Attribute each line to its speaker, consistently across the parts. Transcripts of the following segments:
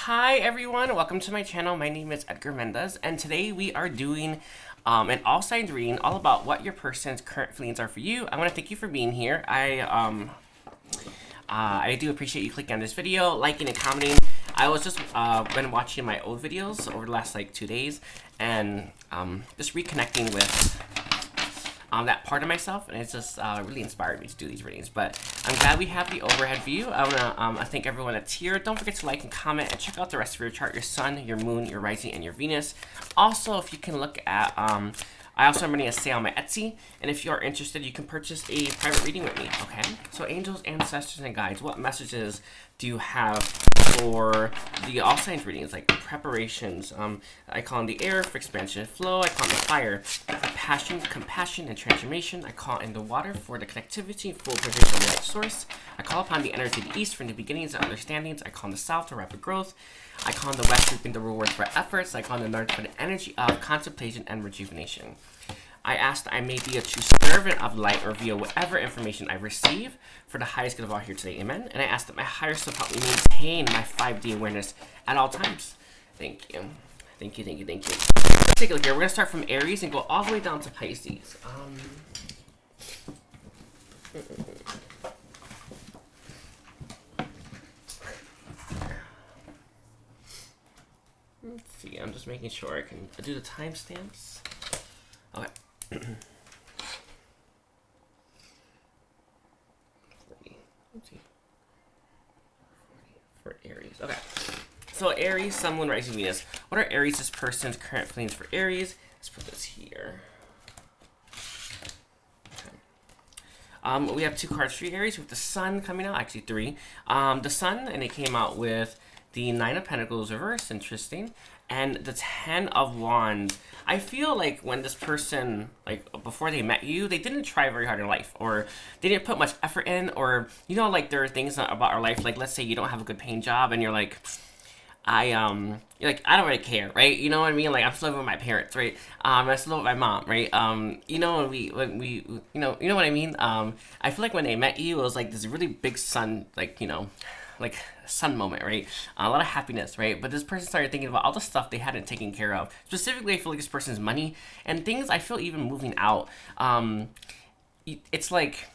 Speaker 1: Hi everyone, welcome to my channel. My name is Edgar Mendez, and today we are doing an all signs reading all about what your person's current feelings are for you. I want to thank you for being here. I do appreciate you clicking on this video, liking and commenting. I was just been watching my old videos over the last like 2 days and just reconnecting with that part of myself, and it's just really inspired me to do these readings. But I'm glad we have the overhead view. I want to thank everyone that's here. Don't forget to like and comment and check out the rest of your chart, your sun, your moon, your rising, and your Venus. Also, if you can look at, I also am running a sale on my Etsy, and if you are interested, you can purchase a private reading with me, okay? So angels, ancestors, and guides, what messages do you have for the all signs readings, like preparations? I call in the air for expansion and flow. I call in the fire for passion, compassion, and transformation. I call in the water for the connectivity, full provision of the right source. I call upon the energy of the east for new beginnings and understandings. I call in the south for rapid growth. I call in the west reaping the reward for efforts. I call in the north for the energy of contemplation and rejuvenation. I ask that I may be a true servant of light or reveal whatever information I receive for the highest good of all here today. Amen. And I ask that my higher self help me maintain my 5D awareness at all times. Thank you. Thank you, thank you, thank you. Let's take a look here. We're going to start from Aries and go all the way down to Pisces. Let's see. I'm just making sure I can do the timestamps. Okay. For Aries. Okay. So Aries, Sun, Moon, Rising, Venus. What are Aries' person's current feelings for Aries? Let's put this here. Okay. We have 2 cards for Aries with the Sun coming out. Actually 3. The Sun, and it came out with the 9 of Pentacles reverse. Interesting. And the 10 of Wands. I feel like when this person, like before they met you, they didn't try very hard in life, or they didn't put much effort in, or you know, like there are things about our life, like let's say you don't have a good paying job and you're like, you're like, I don't really care, right? You know what I mean? Like I'm still living with my parents, right? I still live with my mom, right? You know, when we you know what I mean? I feel like when they met you, it was like this really big sun, like, you know, like sun moment, right? A lot of happiness, right? But this person started thinking about all the stuff they hadn't taken care of. Specifically, I feel like this person's money and things. I feel even moving out. It's like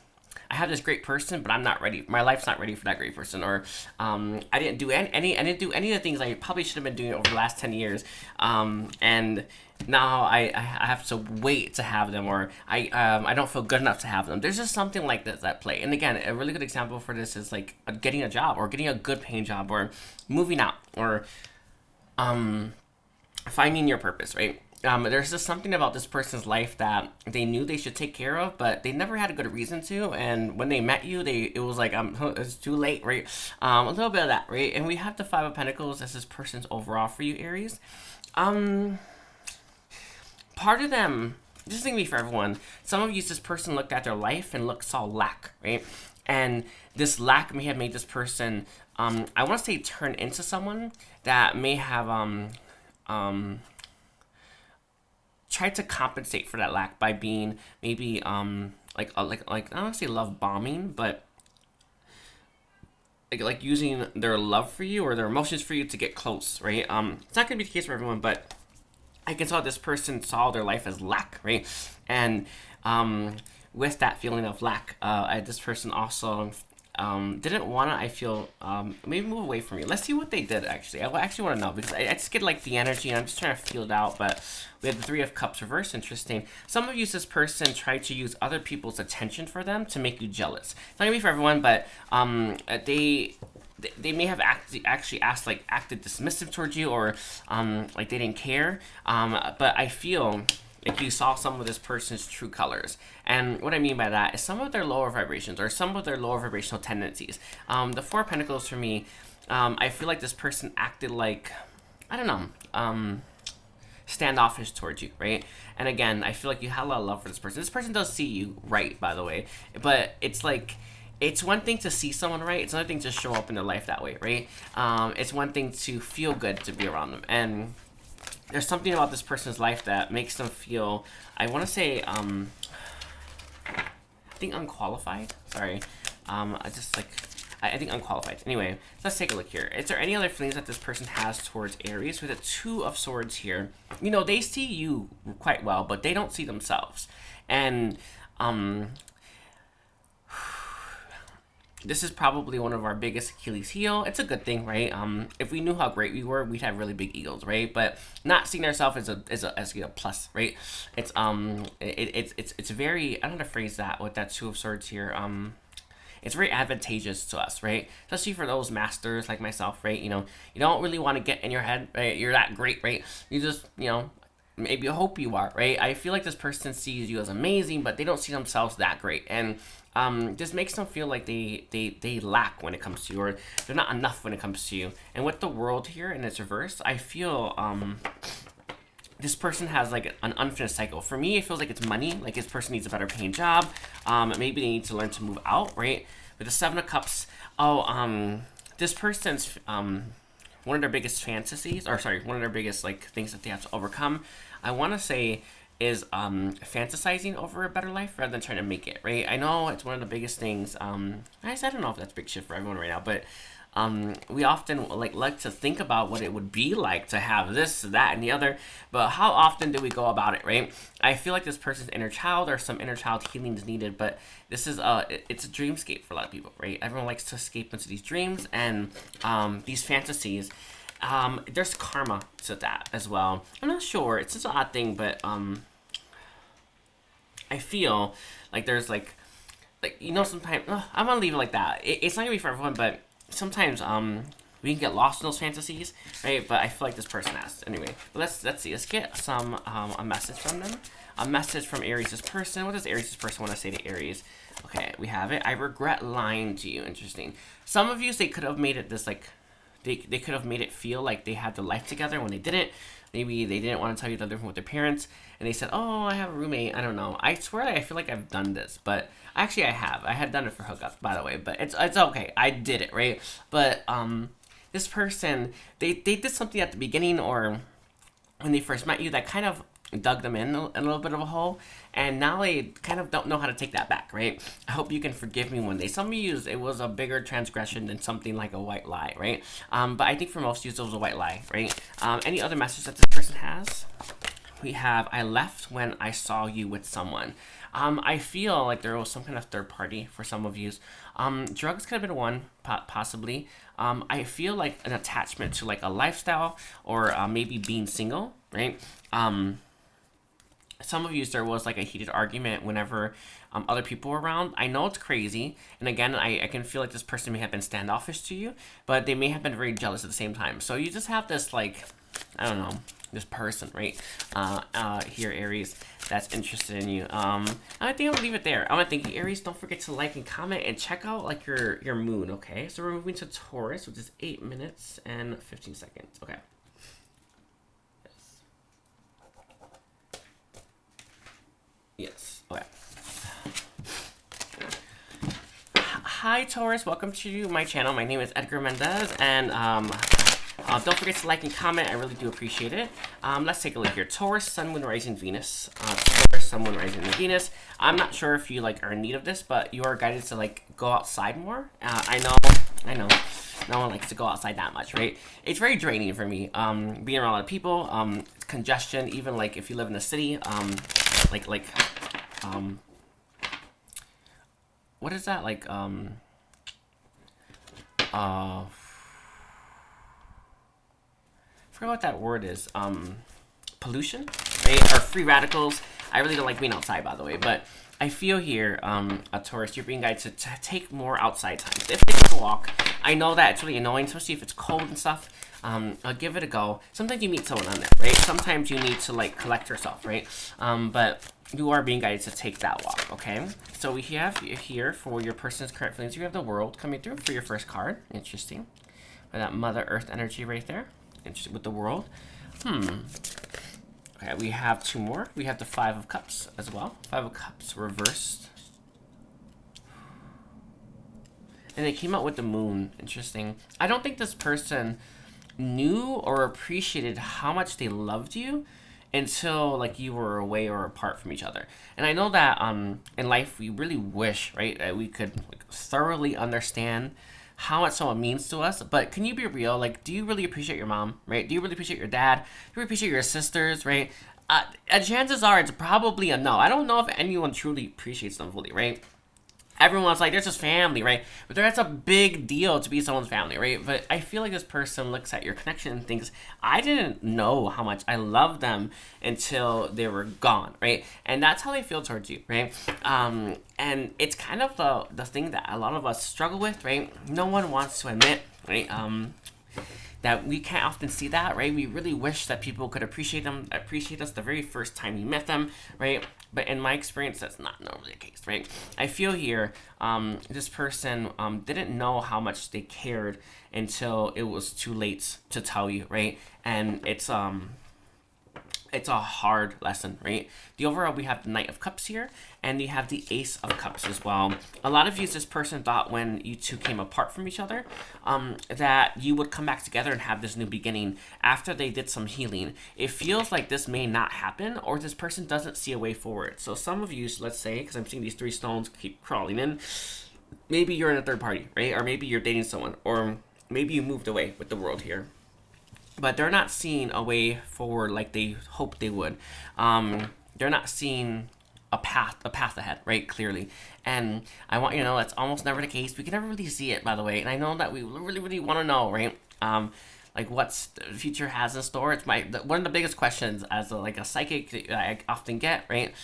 Speaker 1: I have this great person, but I'm not ready. My life's not ready for that great person, or I didn't do any of the things I probably should have been doing over the last 10 years, and now I have to wait to have them, or I don't feel good enough to have them. There's just something like this at play. And again, a really good example for this is like getting a job, or getting a good paying job, or moving out, or finding your purpose, right? There's just something about this person's life that they knew they should take care of, but they never had a good reason to. And when they met you, it was like, it's too late, right? A little bit of that, right? And we have the 5 of Pentacles as this person's overall for you, Aries. Part of them, this is going to be for everyone. Some of you, this person looked at their life and saw lack, right? And this lack may have made this person, I want to say, turn into someone that may have, tried to compensate for that lack by being maybe like I don't want to say love bombing, but like using their love for you or their emotions for you to get close, right? It's not gonna be the case for everyone, but I can tell this person saw their life as lack, right? And with that feeling of lack, this person also didn't want to, I feel, maybe move away from you. Let's see what they did, actually. I actually want to know, because I just get, like, the energy, and I'm just trying to feel it out, but we have the 3 of Cups reverse. Interesting. Some of you, this person tried to use other people's attention for them to make you jealous. It's not going to be for everyone, but they may have acted dismissive towards you, or like they didn't care, but I feel like you saw some of this person's true colors. And what I mean by that is some of their lower vibrations, or some of their lower vibrational tendencies. The 4 of Pentacles for me, I feel like this person acted like, I don't know, standoffish towards you, right? And again, I feel like you had a lot of love for this person. This person does see you right, by the way, but it's like, it's one thing to see someone right, it's another thing to show up in their life that way, right? It's one thing to feel good to be around them, and there's something about this person's life that makes them feel, I want to say, I think unqualified. Sorry. I just like, I think unqualified. Anyway, let's take a look here. Is there any other feelings that this person has towards Aries? With the Two of Swords here, you know, they see you quite well, but they don't see themselves. And this is probably one of our biggest Achilles heel. It's a good thing, right? If we knew how great we were, we'd have really big egos, right? But not seeing ourselves as a plus, right? It's very, I don't know how to phrase that with that Two of Swords here. It's very advantageous to us, right? Especially for those masters like myself, right? You know, you don't really want to get in your head, right? You're that great, right? You just, you know, maybe hope you are, right? I feel like this person sees you as amazing, but they don't see themselves that great. And just makes them feel like they lack when it comes to you, or they're not enough when it comes to you. And with the World here in its reverse, I feel this person has like an unfinished cycle. For me, it feels like it's money. Like this person needs a better paying job. Maybe they need to learn to move out, right? With the Seven of Cups, this person's one of their biggest fantasies, or sorry, one of their biggest like things that they have to overcome, I want to say, is fantasizing over a better life rather than trying to make it, right? I know it's one of the biggest things. I don't know if that's a big shift for everyone right now, but we often like to think about what it would be like to have this, that, and the other, but how often do we go about it, right? I feel like this person's inner child, or some inner child healing is needed, but this is it's a dreamscape for a lot of people, right? Everyone likes to escape into these dreams and these fantasies. There's karma to that as well. I'm not sure. It's just an odd thing, but I feel like there's like you know, sometimes I'm gonna leave it like that. It's not gonna be for everyone, but sometimes we can get lost in those fantasies, right? But I feel like this person has. Anyway, let's see. Let's get some a message from them. A message from Aries' person. What does Aries' person want to say to Aries? Okay, we have it. I regret lying to you. Interesting. Some of you, they could have made it this like. They could have made it feel like they had the life together when they didn't. Maybe they didn't want to tell you that they're living with their parents, and they said, "Oh, I have a roommate." I don't know. I swear, I feel like I've done this, but actually, I have. I had done it for hookups, by the way. But it's okay. I did it, right? But this person, they did something at the beginning, or when they first met you, that kind of dug them in a little bit of a hole, and now they kind of don't know how to take that back, right? I hope you can forgive me one day. Some of you, it was a bigger transgression than something like a white lie, right? But I think for most of you, it was a white lie, right? Any other message that this person has? We have, I left when I saw you with someone. I feel like there was some kind of third party for some of you. Drugs could have been one, possibly. I feel like an attachment to like a lifestyle, or maybe being single, right? Some of you, there was like a heated argument whenever other people were around. I know it's crazy, and again, I can feel like this person may have been standoffish to you, but they may have been very jealous at the same time. So you just have this like, I don't know, this person, right? Here, Aries, that's interested in you. I think I'm gonna leave it there. I'm gonna thank you, Aries. Don't forget to like and comment and check out like your moon. Okay, so we're moving to Taurus, which is 8 minutes and 15 seconds. Okay. Yes. Okay. Hi, Taurus. Welcome to my channel. My name is Edgar Mendez, and don't forget to like and comment. I really do appreciate it. Let's take a look here. Taurus, Sun, Moon, Rising, Venus. Taurus, Sun, Moon, Rising, Venus. I'm not sure if you like are in need of this, but you are guided to like go outside more. I know. No one likes to go outside that much, right? It's very draining for me. Being around a lot of people, congestion. Even like if you live in the city, what is that like? Forgot what that word is. Pollution, right? Or free radicals. I really don't like being outside, by the way, but I feel here, a Taurus, you're being guided to take more outside time. If you take a walk, I know that it's really annoying, especially if it's cold and stuff. I'll give it a go. Sometimes you meet someone on there, right? Sometimes you need to like collect yourself, right? But you are being guided to take that walk, okay? So we have here for your person's current feelings, you have the World coming through for your first card. Interesting. With that Mother Earth energy right there. Interesting with the World. Okay, we have two more. We have the Five of Cups as well. Five of Cups reversed. And they came out with the Moon. Interesting. I don't think this person knew or appreciated how much they loved you until like you were away or apart from each other. And I know that in life we really wish, right, that we could like, thoroughly understand how much someone means to us, but can you be real? Like, do you really appreciate your mom, right? Do you really appreciate your dad? Do you really appreciate your sisters, right? Chances are it's probably a no. I don't know if anyone truly appreciates them fully, right? Everyone's like, there's just family, right? But that's a big deal to be someone's family, right? But I feel like this person looks at your connection and thinks, I didn't know how much I loved them until they were gone, right? And that's how they feel towards you, right? And it's kind of the thing that a lot of us struggle with, right? No one wants to admit, right? That we can't often see that, right? We really wish that people could appreciate us the very first time you met them, right? But in my experience, that's not normally the case, right? I feel here, this person didn't know how much they cared until it was too late to tell you, right? And it's a hard lesson, right? The overall, we have the Knight of Cups here, and you have the Ace of Cups as well. A lot of you, this person thought when you two came apart from each other, that you would come back together and have this new beginning after they did some healing. It feels like this may not happen, or this person doesn't see a way forward. So some of you, let's say, because I'm seeing these 3 stones keep crawling in, maybe you're in a third party, right? Or maybe you're dating someone, or maybe you moved away with the world here. But they're not seeing a way forward like they hoped they would. They're not seeing a path ahead, right? Clearly. And I want you to know that's almost never the case. We can never really see it, by the way. And I know that we really, really want to know, right? Like what's the future has in store. It's one of the biggest questions as a psychic that I often get, right?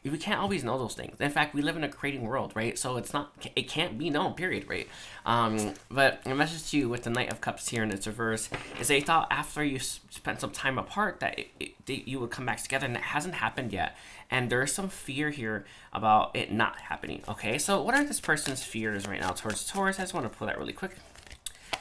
Speaker 1: We can't always know those things. In fact, we live in a creating world, right? So it can't be known, period, right? But a message to you with the Knight of Cups here in its reverse is they thought after you spent some time apart that you would come back together, and it hasn't happened yet. And there's some fear here about it not happening, okay? So what are this person's fears right now towards Taurus? I just want to pull that really quick.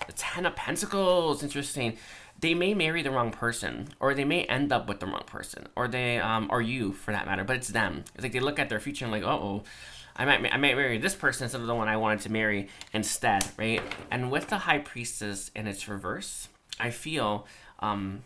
Speaker 1: The 10 of Pentacles, interesting. They may marry the wrong person, or they may end up with the wrong person, or they, or you for that matter, but it's them. It's like they look at their future and like, uh-oh, I might marry this person instead of the one I wanted to marry instead, right? And with the High Priestess in its reverse, I feel here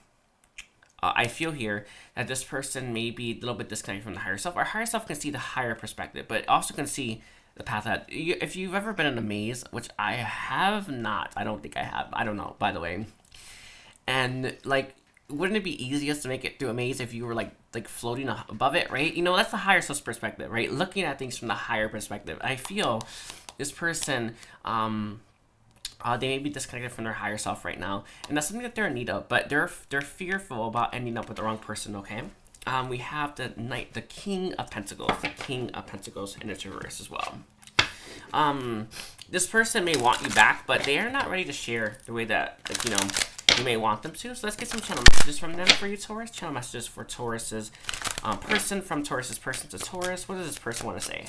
Speaker 1: that this person may be a little bit disconnected from the higher self. Our higher self can see the higher perspective, but also can see the path ahead. If you've ever been in a maze, which I have not, I don't think I have, I don't know, by the way. And like, wouldn't it be easiest to make it through a maze if you were like floating above it, right? You know, that's the higher self perspective, right? Looking at things from the higher perspective. I feel this person, they may be disconnected from their higher self right now, and that's something that they're in need of. But they're fearful about ending up with the wrong person. Okay. We have the King of Pentacles in its reverse as well. This person may want you back, but they are not ready to share the way that, like, you know, you may want them to. So let's get some channel messages from them for you, Taurus. Channel messages for Taurus's person, from Taurus's person to Taurus. What does this person want to say?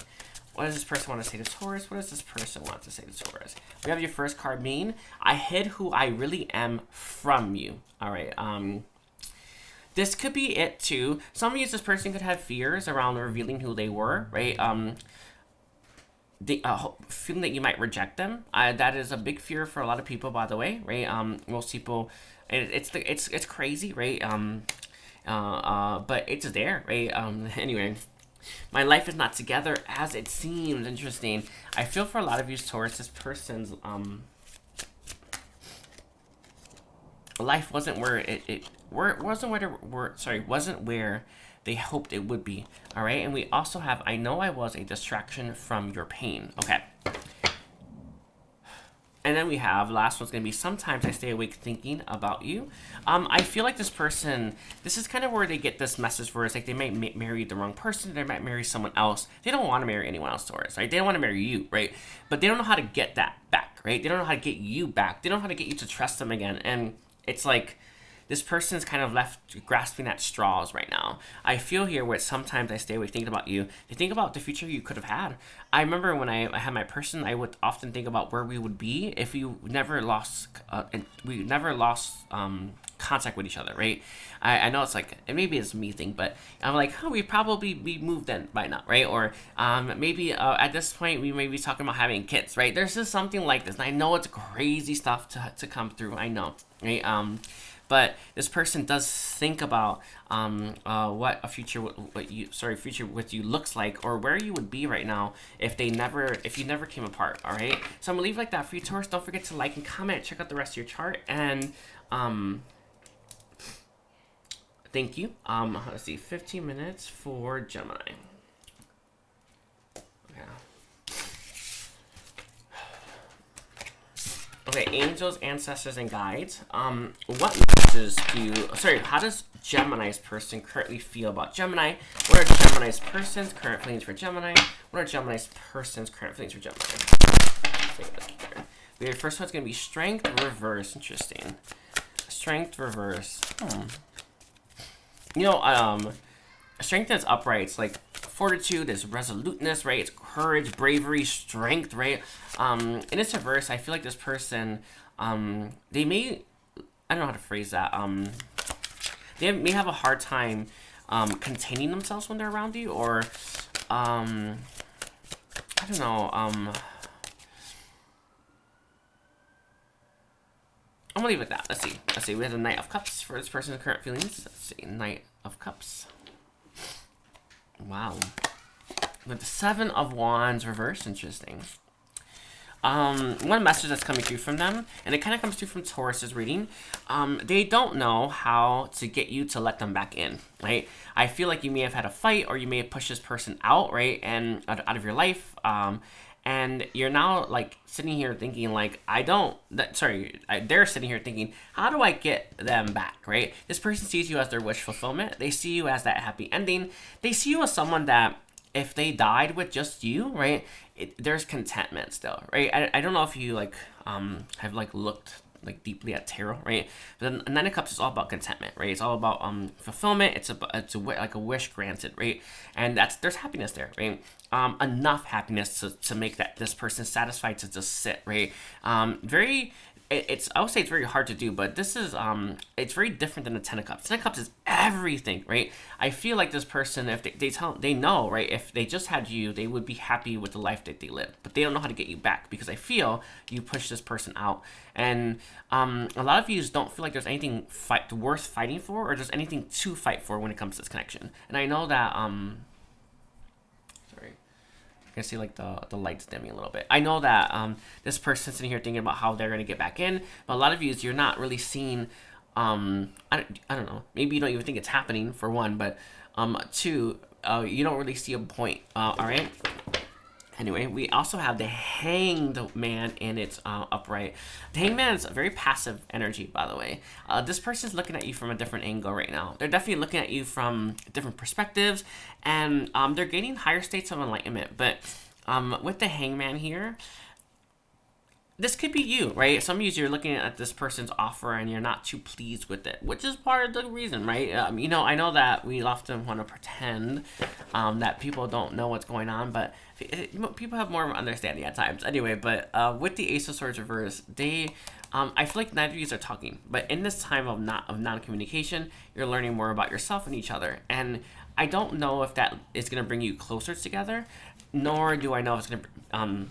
Speaker 1: What does this person want to say to Taurus? What does this person want to say to Taurus? We have your first card being, I hid who I really am from you. All right. This could be it too. Some of you, this person could have fears around revealing who they were, right? Feeling that you might reject them. That is a big fear for a lot of people, by the way, right? Most people, it's crazy, right? But it's there, right? Anyway, my life is not together as it seems. Interesting. I feel for a lot of you, Taurus, this person's life wasn't where wasn't where they hoped it would be. All right. And we also have, I know I was a distraction from your pain. Okay. And then we have, last one's going to be, sometimes I stay awake thinking about you. I feel like this person, this is kind of where they get this message where it's like they might marry the wrong person. They might marry someone else. They don't want to marry anyone else, Taurus, right? They don't want to marry you, right? But they don't know how to get that back, right? They don't know how to get you back. They don't know how to get you to trust them again. And it's like, this person's kind of left grasping at straws right now. I feel here where sometimes I stay awake thinking about you. They think about the future you could have had. I remember when I had my person, I would often think about where we would be if we never lost contact with each other, right? I know it's like, maybe it's me thing, but I'm like, oh, we moved in by now, right? Or maybe at this point we may be talking about having kids, right? There's just something like this, and I know it's crazy stuff to come through. I know, right? but this person does think about what a future future with you looks like, or where you would be right now if you never came apart. All right, so I'm gonna leave like that for you, Taurus. Don't forget to like and comment, check out the rest of your chart, and thank you. Let's see, 15 minutes for Gemini. Okay, angels, ancestors, and guides. What messages do you... Sorry, how does Gemini's person currently feel about Gemini? What are Gemini's person's current feelings for Gemini? What are Gemini's person's current feelings for Gemini? The first one's going to be strength, reverse. Interesting. Strength, reverse. You know, strength is upright. It's like fortitude, is resoluteness, right? It's courage, bravery, strength, right? In its reverse, I feel like this person, they may, I don't know how to phrase that. They may have a hard time containing themselves when they're around you, or I don't know. I'm gonna leave it at that. Let's see. We have the Knight of Cups for this person's current feelings. Let's see, Knight of Cups. Wow. With the Seven of Wands reverse, interesting. One message that's coming through from them, and it kind of comes through from Taurus's reading. They don't know how to get you to let them back in, right? I feel like you may have had a fight, or you may have pushed this person out, right, and out of your life. And you're now like sitting here thinking like, they're sitting here thinking, how do I get them back, right? This person sees you as their wish fulfillment. They see you as that happy ending. They see you as someone that if they died with just you, right, there's contentment still, right? I don't know if you like have like looked like deeply at tarot, right? But the Nine of Cups is all about contentment, right? It's all about fulfillment. It's like a wish granted, right? And there's happiness there, right? Enough happiness to make this person satisfied to just sit, right? I would say it's very hard to do, but this is it's very different than the Ten of Cups. Ten of Cups is everything, right? I feel like this person, if they know, right, if they just had you, they would be happy with the life that they live, but they don't know how to get you back, because I feel you push this person out, and a lot of you don't feel like there's anything worth fighting for, or there's anything to fight for when it comes to this connection. And I know that I can see like the lights dimming a little bit. I know that this person's sitting here thinking about how they're going to get back in, but a lot of you, you're not really seeing, I don't know, maybe you don't even think it's happening, for one, but two, you don't really see a point, all right? Anyway, we also have the Hanged Man in its upright. The Hanged Man is a very passive energy, by the way. This person's looking at you from a different angle right now. They're definitely looking at you from different perspectives, and they're gaining higher states of enlightenment. But with the Hanged Man here, this could be you, right? Some of you, you're looking at this person's offer and you're not too pleased with it, which is part of the reason, right? You know, I know that we often want to pretend that people don't know what's going on, but people have more of an understanding at times. Anyway, but with the Ace of Swords reverse, I feel like neither of you are talking, but in this time of non-communication, you're learning more about yourself and each other. And I don't know if that is going to bring you closer together, nor do I know if it's going to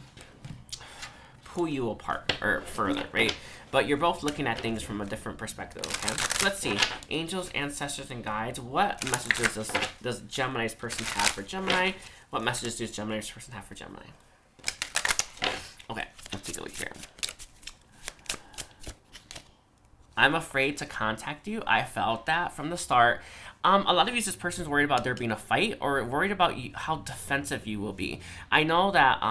Speaker 1: pull you apart or further, right? But you're both looking at things from a different perspective, okay? So let's see. Angels, ancestors, and guides. What messages does Gemini's person have for Gemini? What messages does Gemini's person have for Gemini? Okay, let's take a look here. I'm afraid to contact you. I felt that from the start. A lot of you, this person's worried about there being a fight, or worried about how defensive you will be. I know that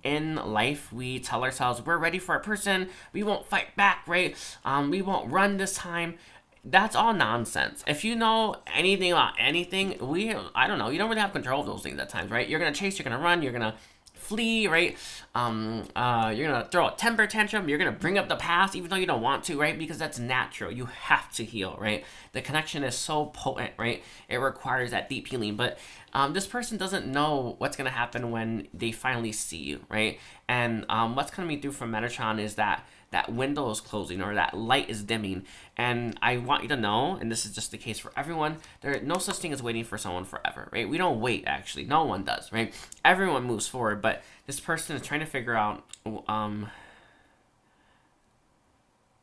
Speaker 1: in life, we tell ourselves we're ready for a person, we won't fight back, right? We won't run this time. That's all nonsense. If you know anything about anything, I don't know, you don't really have control of those things at times, right? You're gonna chase, you're gonna run, you're gonna flee, right? You're gonna throw a temper tantrum, you're gonna bring up the past even though you don't want to, right? Because that's natural. You have to heal, right? The connection is so potent, right? It requires that deep healing. But this person doesn't know what's gonna happen when they finally see you, right? And what's coming through from Metatron is that window is closing, or that light is dimming. And I want you to know, and this is just the case for everyone, there no such thing as waiting for someone forever, right? We don't wait, actually. No one does, right? Everyone moves forward, but this person is trying to figure out,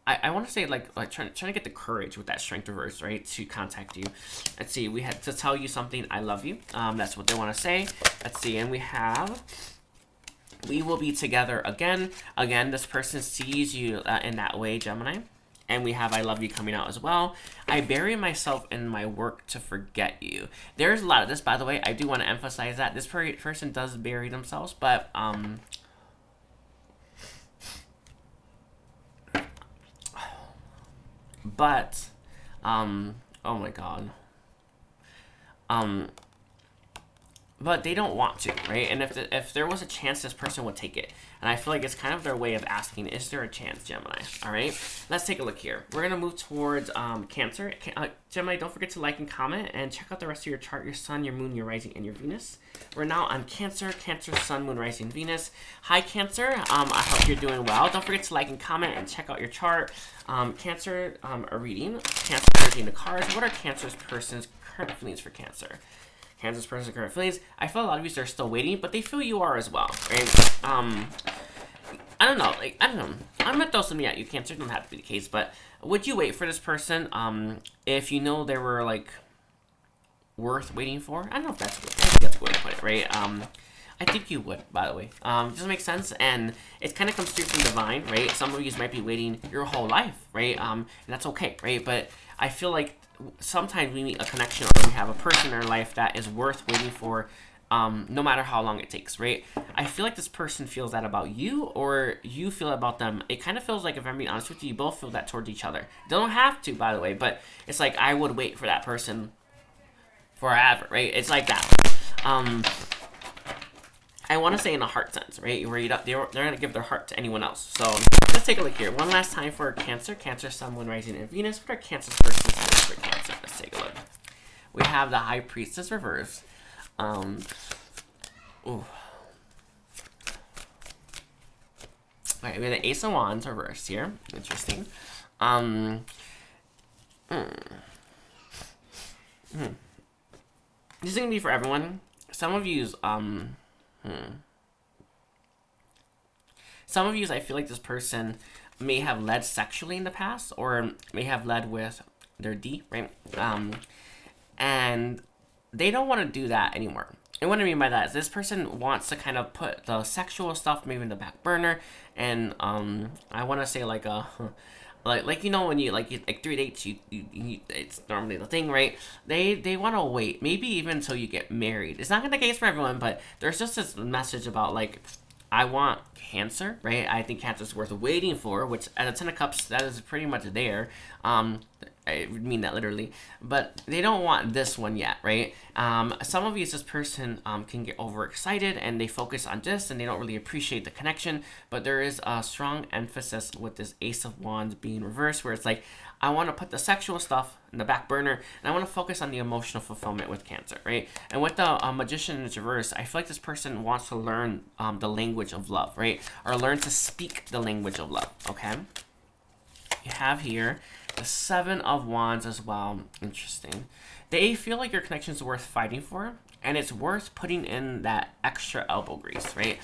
Speaker 1: I I want to say like trying to get the courage with that strength reverse, right, to contact you. Let's see, we had to tell you something, I love you. That's what they want to say. Let's see, and we have, we will be together again. Again, this person sees you in that way, Gemini. And we have I love you coming out as well. I bury myself in my work to forget you. There's a lot of this, by the way. I do want to emphasize that. This person does bury themselves, but oh my god. But they don't want to, right? And if there was a chance, this person would take it. And I feel like it's kind of their way of asking, is there a chance, Gemini? All right, let's take a look here. We're going to move towards Cancer. Gemini, don't forget to like and comment and check out the rest of your chart, your sun, your moon, your rising, and your Venus. We're now on Cancer, Cancer, sun, moon, rising, Venus. Hi, Cancer. I hope you're doing well. Don't forget to like and comment and check out your chart. Cancer, a reading. Cancer, reading the cards. What are Cancer's person's current feelings for Cancer? Cancer's person's current feelings. I feel a lot of you are still waiting, but they feel you are as well, right? I don't know. Like, I don't know. I'm gonna throw something at you, Cancer. It doesn't have to be the case, but would you wait for this person if you know they were like worth waiting for? I don't know if that's good. I think that's a good way to put it, right? I think you would, by the way. Does it make sense? And it kind of comes through from divine, right? Some of you might be waiting your whole life, right? And that's okay, right? But I feel like sometimes we meet a connection or we have a person in our life that is worth waiting for, no matter how long it takes, right? I feel like this person feels that about you, or you feel about them. It kind of feels like, if I'm being honest with you, you both feel that towards each other. Don't have to, by the way, but it's like I would wait for that person forever, right? It's like that. I want to say in a heart sense, right? Where they're going to give their heart to anyone else. So let's take a look here. One last time for Cancer. Cancer, sun, moon, rising, and Venus. What are Cancer's person's feelings for Cancer? Let's take a look. We have the High Priestess reverse. Ooh. All right, we have the Ace of Wands reverse here. Interesting. This is going to be for everyone. Some of you's, Some of you, I feel like this person may have led sexually in the past, or may have led with their D, right? And they don't want to do that anymore. And what I mean by that is this person wants to kind of put the sexual stuff maybe in the back burner, and I want to say like a like you know, when you like 3 dates, you it's normally the thing, right? They want to wait, maybe even until you get married. It's not the case for everyone, but there's just this message about like, I want Cancer, right? I think Cancer's worth waiting for, which at a 10 of Cups, that is pretty much there. I mean that literally, but they don't want this one yet, right? Some of you, this person can get overexcited and they focus on this and they don't really appreciate the connection, but there is a strong emphasis with this Ace of Wands being reversed, where it's like, I want to put the sexual stuff in the back burner and I want to focus on the emotional fulfillment with Cancer, right? And with the Magician in its reverse, I feel like this person wants to learn the language of love, right? Or learn to speak the language of love, okay? You have here the Seven of Wands as well. Interesting. They feel like your connection is worth fighting for, and it's worth putting in that extra elbow grease, right?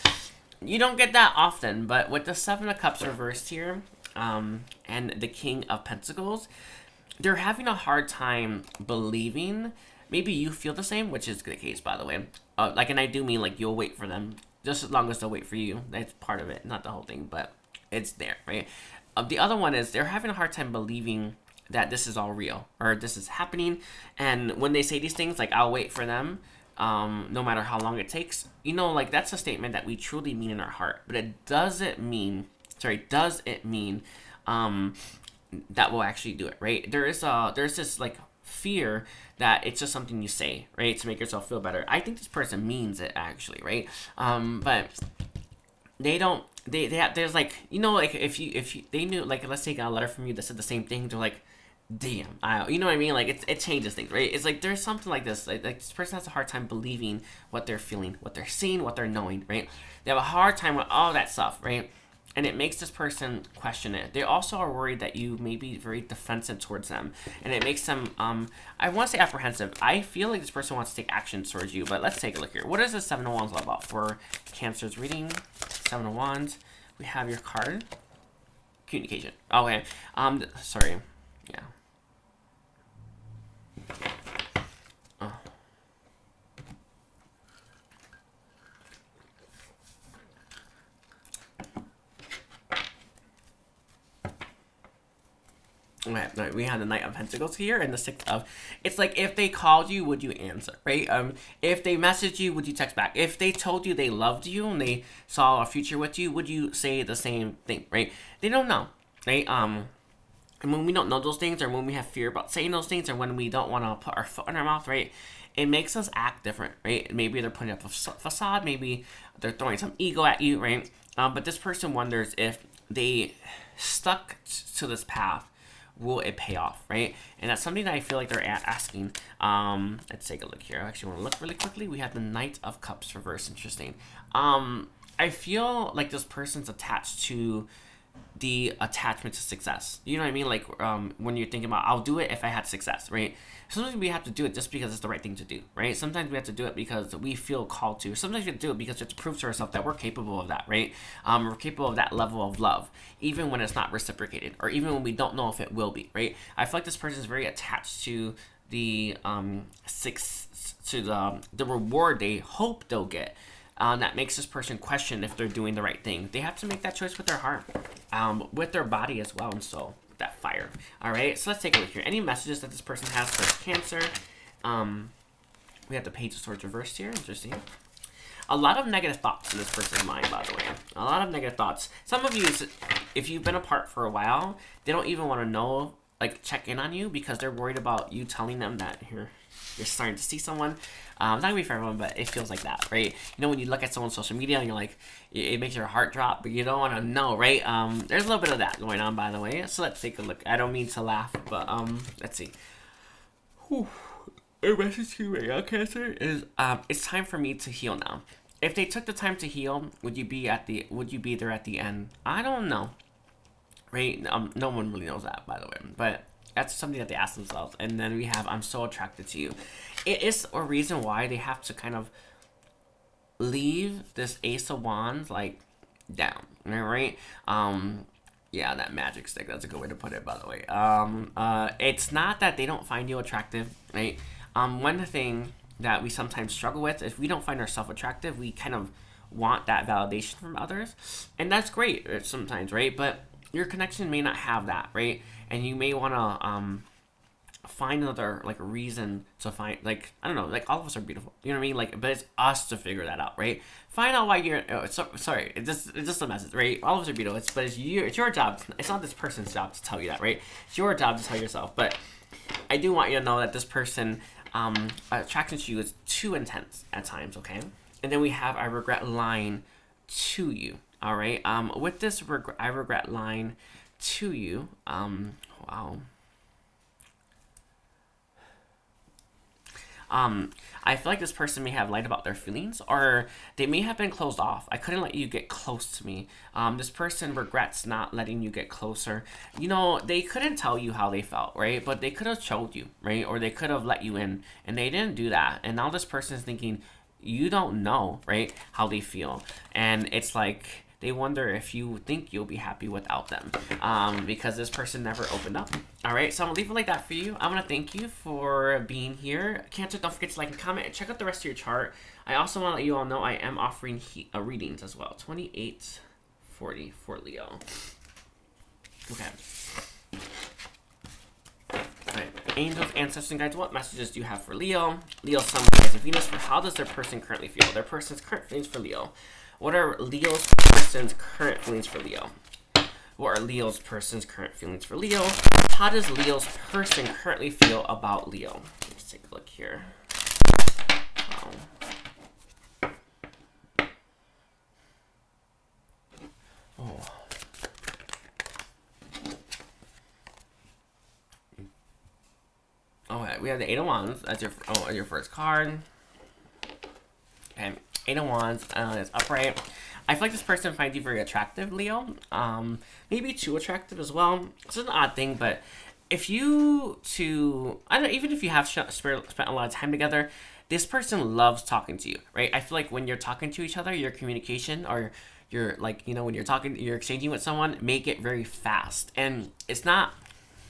Speaker 1: You don't get that often, but with the Seven of Cups reversed here, and the King of Pentacles, they're having a hard time believing. Maybe you feel the same, which is the case, by the way. Like, and I do mean like you'll wait for them just as long as they'll wait for you. That's part of it, not the whole thing, but it's there, right? The other one is they're having a hard time believing that this is all real, or this is happening. And when they say these things, like, I'll wait for them, no matter how long it takes, you know, like, that's a statement that we truly mean in our heart. But it doesn't mean, does it mean that we'll actually do it, right? There's this, like, fear that it's just something you say, right, to make yourself feel better. I think this person means it, actually, right? But they don't. There's like, you know, like if you they knew, like, let's take a letter from you that said the same thing, they're like, damn, you know what I mean? Like, it changes things, right? It's like there's something like this, like this person has a hard time believing what they're feeling, what they're seeing, what they're knowing, right? They have a hard time with all that stuff, right? And it makes this person question it. They also are worried that you may be very defensive towards them, and it makes them, I want to say apprehensive. I feel like this person wants to take action towards you, but let's take a look here. What is the Seven of Wands all about for Cancer's reading? Seven of Wands. We have your card. communication. Okay. Sorry. Yeah. Okay, we have the Knight of Pentacles here and the Six of. It's like, if they called you, would you answer, right? If they messaged you, would you text back? If they told you they loved you and they saw a future with you, would you say the same thing, right? They don't know, right? And when we don't know those things, or when we have fear about saying those things, or when we don't want to put our foot in our mouth, right? It makes us act different, right? Maybe they're putting up a facade, maybe they're throwing some ego at you, right? But this person wonders if they stuck to this path, will it pay off, right? And that's something that I feel like they're asking. Let's take a look here. I actually want to look really quickly. We have the Knight of Cups reverse. Interesting. I feel like this person's attached to the attachment to success. You know what I mean? Like, when you're thinking about, I'll do it if I had success, right? Sometimes we have to do it just because it's the right thing to do, right? Sometimes we have to do it because we feel called to. Sometimes we have to do it because we have to prove to ourselves that we're capable of that, right? We're capable of that level of love, even when it's not reciprocated, or even when we don't know if it will be, right? I feel like this person is very attached to the the reward they hope they'll get. That makes this person question if they're doing the right thing. They have to make that choice with their heart, with their body as well, and soul. That fire. All right, so let's take a look here. Any messages that this person has for Cancer? We have the Page of Swords reversed here. Interesting. A lot of negative thoughts in this person's mind, by the way. A lot of negative thoughts. Some of you, if you've been apart for a while, they don't even want to know, like, check in on you, because they're worried about you telling them that you're starting to see someone. It's not gonna be for everyone, but it feels like that, right? You know, when you look at someone's social media and you're like, it makes your heart drop, but you don't want to know, right? There's a little bit of that going on, by the way. So let's take a look. I don't mean to laugh, but let's see. Whew. A message to you right now, Cancer, is it's time for me to heal now. If they took the time to heal, would you be there at the end? I don't know, right? No one really knows that, by the way, but that's something that they ask themselves. And then we have, I'm so attracted to you. It is a reason why they have to kind of leave this Ace of Wands, like, down, right? Yeah, that magic stick, that's a good way to put it, by the way. It's not that they don't find you attractive, right? One thing that we sometimes struggle with is we don't find ourselves attractive. We kind of want that validation from others. And that's great sometimes, right? But your connection may not have that, right? And you may want to find another, like, reason to find, like, I don't know, like, all of us are beautiful, you know what I mean? Like, but it's us to figure that out, right? Find out why you're, sorry, it's just a message, right? All of us are beautiful, it's your job. It's not this person's job to tell you that, right? It's your job to tell yourself. But I do want you to know that this person, attraction to you is too intense at times, okay? And then we have, I regret lying to you, all right? With this, I regret lying to you, wow. I feel like this person may have lied about their feelings, or they may have been closed off. I couldn't let you get close to me. This person regrets not letting you get closer. You know, they couldn't tell you how they felt, right? But they could have showed you, right? Or they could have let you in, and they didn't do that. And now this person is thinking, you don't know, right, how they feel. And it's like, they wonder if you think you'll be happy without them, because this person never opened up. All right, so I'm gonna leave it like that for you. I want to thank you for being here. Cancer, don't forget to like and comment and check out the rest of your chart. I also want to let you all know I am offering readings as well. 2840 for Leo. Okay. All right. Angels, ancestors, and guides, what messages do you have for Leo? Leo, Sun, Rising, Venus. For how does their person currently feel? Their person's current feelings for Leo. What are Leo's person's current feelings for Leo? What are Leo's person's current feelings for Leo? How does Leo's person currently feel about Leo? Let's take a look here. Oh. Okay, we have the Eight of Wands as your first card. Okay. Eight of Wands, it's upright. I feel like this person finds you very attractive, Leo. Maybe too attractive as well. It's an odd thing, but if you even if you have spent a lot of time together, this person loves talking to you, right? I feel like when you're talking to each other, your communication or you're like, you know, when you're talking, you're exchanging with someone, make it very fast. And it's not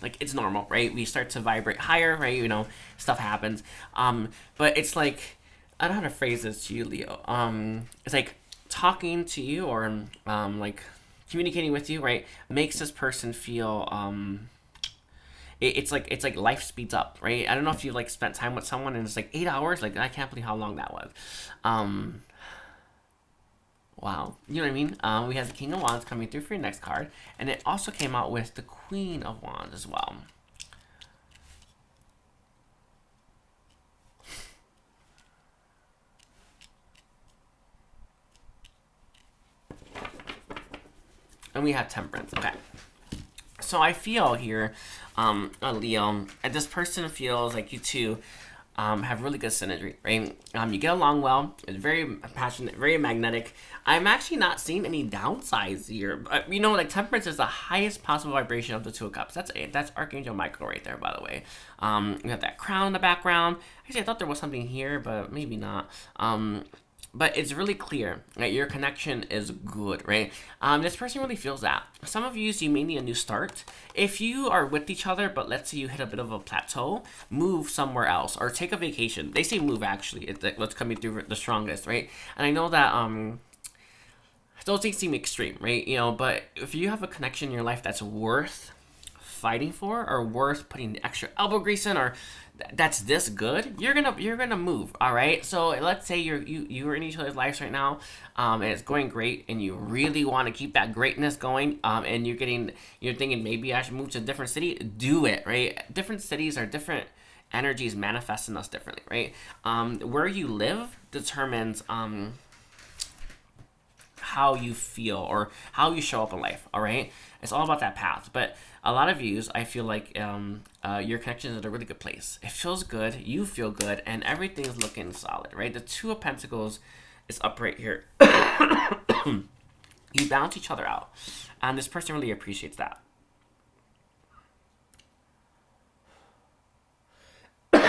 Speaker 1: like, it's normal, right? We start to vibrate higher, right? You know, stuff happens. But it's like, I don't know how to phrase this to you, Leo. It's like talking to you or like communicating with you, right? Makes this person feel it's like life speeds up, right? I don't know if you like spent time with someone and it's like 8 hours. Like, I can't believe how long that was. Wow, you know what I mean? We have the King of Wands coming through for your next card, and it also came out with the Queen of Wands as well. And we have Temperance. Okay. So I feel here, Leo, and this person feels like you two have really good synergy, right? You get along well. It's very passionate, very magnetic. I'm actually not seeing any downsides here. You know, like Temperance is the highest possible vibration of the Two of Cups. That's Archangel Michael right there, by the way. We have that crown in the background. Actually, I thought there was something here, but maybe not. But it's really clear that your connection is good, right? This person really feels that. Some of you may need a new start. If you are with each other, but let's say you hit a bit of a plateau, move somewhere else or take a vacation. They say move, actually. It's like what's coming through the strongest, right? And I know that those things seem extreme, right? You know, but if you have a connection in your life that's worth fighting for or worth putting the extra elbow grease in, or that's this good, you're gonna move. All right, so let's say you're in each other's lives right now, and it's going great, and you really want to keep that greatness going, and you're thinking maybe I should move to a different city. Do it, right? Different cities are different energies manifesting us differently, right? Where you live determines how you feel or how you show up in life. All right, it's all about that path. But a lot of yous, I feel like your connection is at a really good place. It feels good, you feel good, and everything's looking solid, right? The Two of Pentacles is up right here. You balance each other out, and this person really appreciates that. Go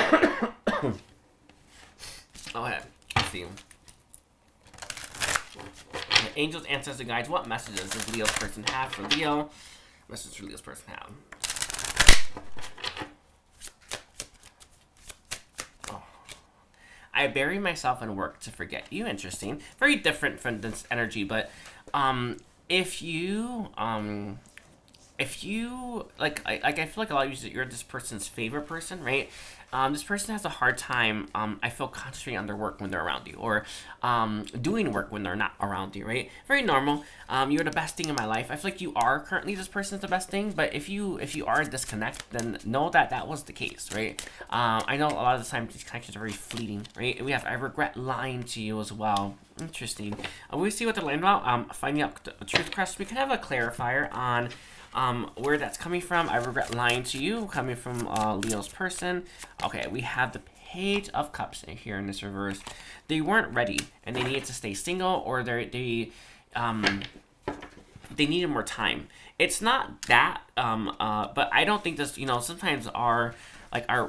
Speaker 1: ahead. Let's see. Okay, angels, ancestors, guides. What messages does Leo's person have for Leo? Messages for Leo's person have. Oh. I bury myself in work to forget you. Interesting. Very different from this energy, but if you like I feel like a lot of you, you're this person's favorite person, right? This person has a hard time, I feel, concentrating on their work when they're around you, or doing work when they're not around you, right? Very normal. You're the best thing in my life. I feel like you are currently this person's the best thing, but if you are a disconnect, then know that that was the case, right? I know a lot of the time these connections are very fleeting, right? We have I regret lying to you as well. Interesting. We see what they're lying about. Finding out the truth crest. We can have a clarifier on where that's coming from. I regret lying to you, coming from Leo's person. Okay, we have the Page of Cups here in this reverse. They weren't ready, and they needed to stay single, or they needed more time. It's not that, but I don't think this. You know, sometimes our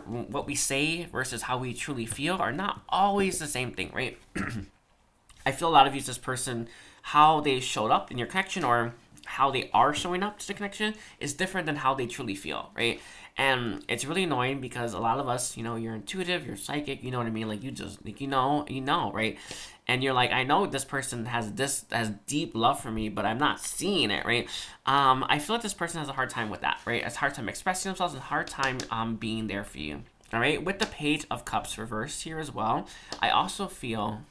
Speaker 1: what we say versus how we truly feel are not always the same thing, right? I feel a lot of you, this person, how they showed up in your connection, or how they are showing up to the connection, is different than how they truly feel, right? And it's really annoying because a lot of us, you know, you're intuitive, you're psychic, you know what I mean? Like, you just, like, you know, right? And you're like, I know this person has deep love for me, but I'm not seeing it, right? I feel like this person has a hard time with that, right? It's a hard time expressing themselves, a hard time being there for you, all right? With the Page of Cups reversed here as well, I also feel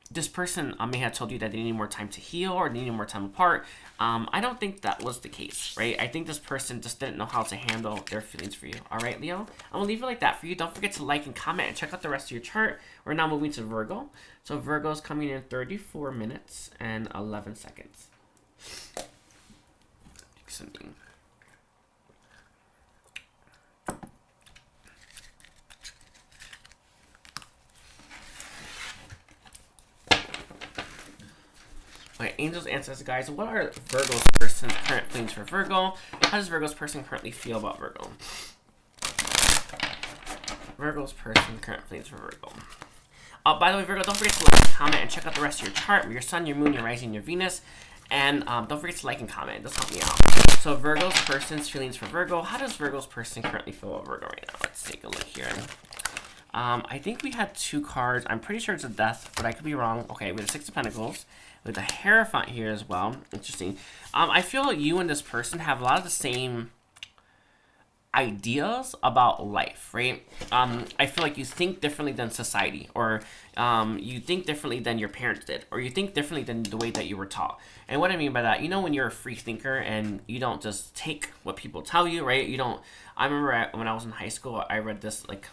Speaker 1: this person may have told you that they need more time to heal, or they need more time apart. I don't think that was the case, right? I think this person just didn't know how to handle their feelings for you. All right, Leo? I'm going to leave it like that for you. Don't forget to like and comment and check out the rest of your chart. We're now moving to Virgo. So Virgo's coming in 34 minutes and 11 seconds. Something. Okay, angels, ancestors, guys. What are Virgo's person's current feelings for Virgo? How does Virgo's person currently feel about Virgo? Virgo's person's current feelings for Virgo. Oh, by the way, Virgo, don't forget to like, comment, and check out the rest of your chart, your sun, your moon, your rising, your Venus. And don't forget to like and comment. It does help me out. So Virgo's person's feelings for Virgo. How does Virgo's person currently feel about Virgo right now? Let's take a look here. I think we had 2 cards. I'm pretty sure it's a death, but I could be wrong. Okay, we have 6 of Pentacles. With a Hierophant here as well. Interesting. I feel like you and this person have a lot of the same ideas about life, right? I feel like you think differently than society, or you think differently than your parents did, or you think differently than the way that you were taught. And what I mean by that, you know, when you're a free thinker and you don't just take what people tell you, right? You don't. I remember when I was in high school, I read this like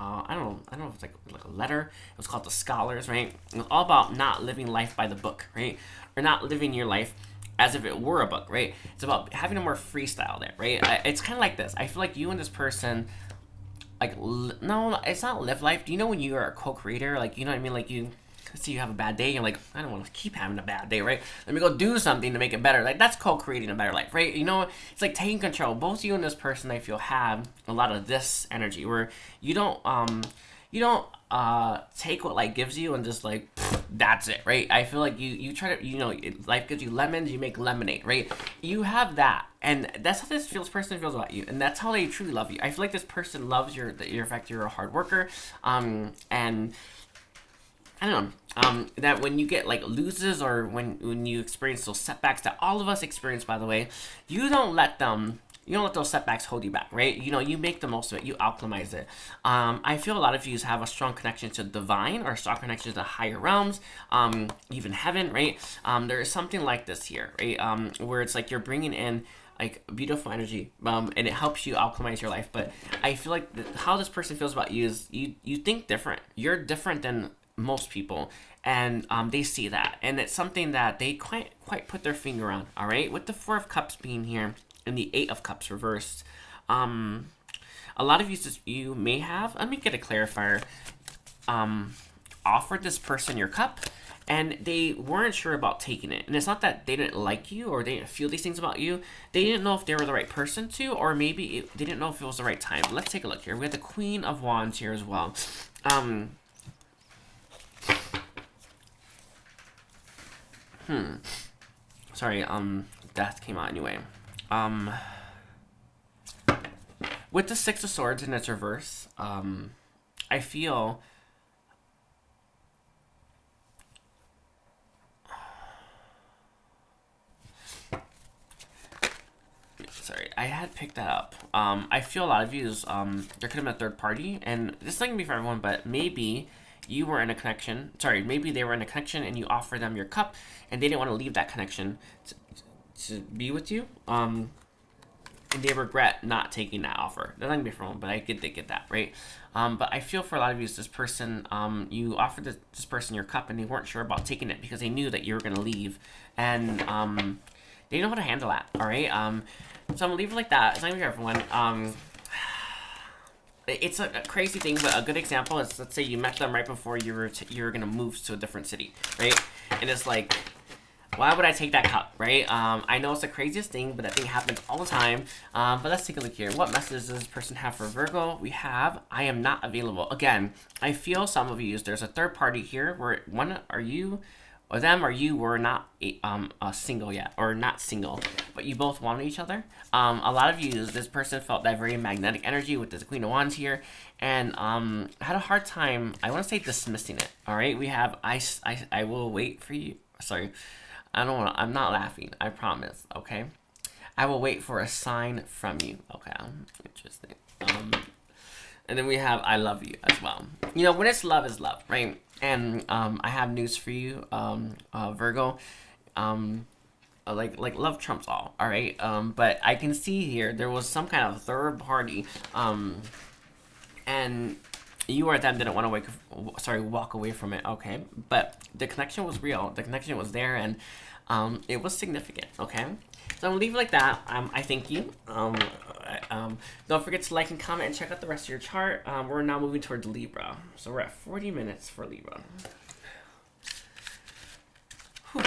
Speaker 1: I don't know if it's like a letter. It was called The Scholars, right? It was all about not living life by the book, right? Or not living your life as if it were a book, right? It's about having a more freestyle there, right? It's kind of like this. I feel like you and this person, like, no, it's not live life. Do you know when you are a co-creator, like, you know what I mean? Like, let's say you have a bad day, you're like, I don't want to keep having a bad day, right? Let me go do something to make it better. Like, that's co-creating a better life, right? You know, it's like taking control. Both you and this person, I feel, have a lot of this energy where you don't take what life gives you and just like, that's it, right? I feel like you try to, you know, life gives you lemons, you make lemonade, right? You have that, and that's how this person feels about you, and that's how they truly love you. I feel like this person loves your fact you're a hard worker, and I don't know, that when you get like loses, or when you experience those setbacks that all of us experience, by the way, you don't let those setbacks hold you back, right? You know, you make the most of it. You alchemize it. I feel a lot of you have a strong connection to divine, or a strong connection to higher realms, even heaven, right? There is something like this here, right? Where it's like you're bringing in like beautiful energy, and it helps you alchemize your life. But I feel like how this person feels about you is you think different. You're different than most people, and they see that, and it's something that they quite put their finger on. All right, with the 4 of Cups being here and the 8 of Cups reversed, a lot of you may have, let me get a clarifier, offered this person your cup and they weren't sure about taking it. And it's not that they didn't like you or they didn't feel these things about you. They didn't know if they were the right person to, or maybe they didn't know if it was the right time. Let's take a look here. We have the Queen of Wands here as well. Sorry, Death came out anyway. With the 6 of Swords in its reverse, I feel sorry, I had picked that up. I feel a lot of you there could have been a third party, and this thing can be for everyone, but maybe you were in a connection. Sorry, maybe they were in a connection and you offer them your cup and they didn't want to leave that connection to be with you. And they regret not taking that offer. That can be for one, but I get that, right? But I feel for a lot of you, this person, you offered this person your cup and they weren't sure about taking it because they knew that you were going to leave. And they know how to handle that, all right? So I'm going to leave it like that. It's not even for everyone. It's a crazy thing, but a good example is, let's say you met them right before you were going to move to a different city, right? And it's like, why would I take that cup, right? I know it's the craziest thing, but that thing happens all the time. But let's take a look here. What message does this person have for Virgo? We have, I am not available. Again, I feel some of you, there's a third party here where you were not single yet, or not single, but you both wanted each other. A lot of you, this person felt that very magnetic energy with the Queen of Wands here, and had a hard time, I want to say, dismissing it. All right, we have, I will wait for you. Sorry. I'm not laughing, I promise, okay? I will wait for a sign from you, okay? Interesting. And then we have I love you as well. You know, when it's love, right? And I have news for you, Virgo. Like love trumps all right? But I can see here there was some kind of third party, and you or them didn't want to walk away from it, okay? But the connection was real. The connection was there, and it was significant, okay? So I'm gonna leave it like that. I thank you. Don't forget to like and comment and check out the rest of your chart. We're now moving towards Libra. So we're at 40 minutes for Libra. Whew.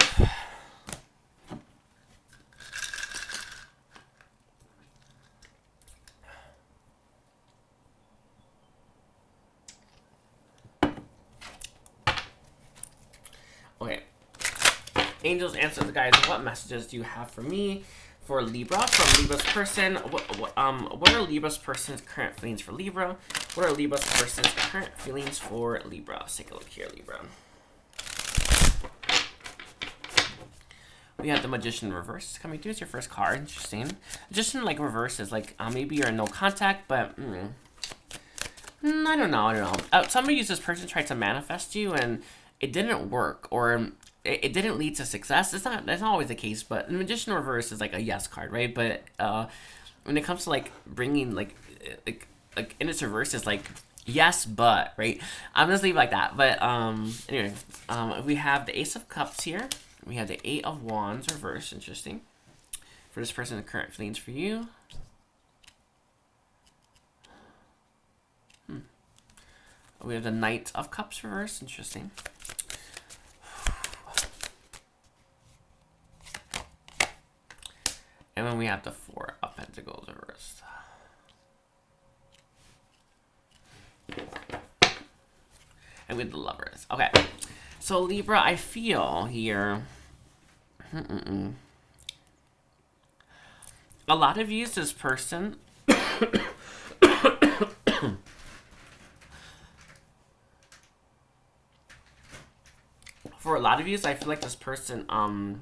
Speaker 1: angels, answers, guys, what messages do you have for me? For Libra, from Libra's person, what are Libra's person's current feelings for Libra? What are Libra's person's current feelings for Libra? Let's take a look here, Libra. We have the Magician reverse coming through. It's your first card. Interesting. Magician like reverse is like maybe you're in no contact, but I don't know. Somebody used this person tried to manifest you and it didn't work, or it didn't lead to success. That's not always the case, but the Magician reverse is like a yes card, right? But when it comes to like bringing like in its reverse is like yes, but, right? I'm just leave it like that. But anyway, we have the Ace of Cups here. We have the 8 of Wands reverse. Interesting. For this person, the current feelings for you. We have the Knight of Cups reverse. Interesting. And then we have the 4 of Pentacles reversed. And we have the Lovers. Okay. So Libra, I feel here... A lot of you, this person... For a lot of you, I feel like this person... and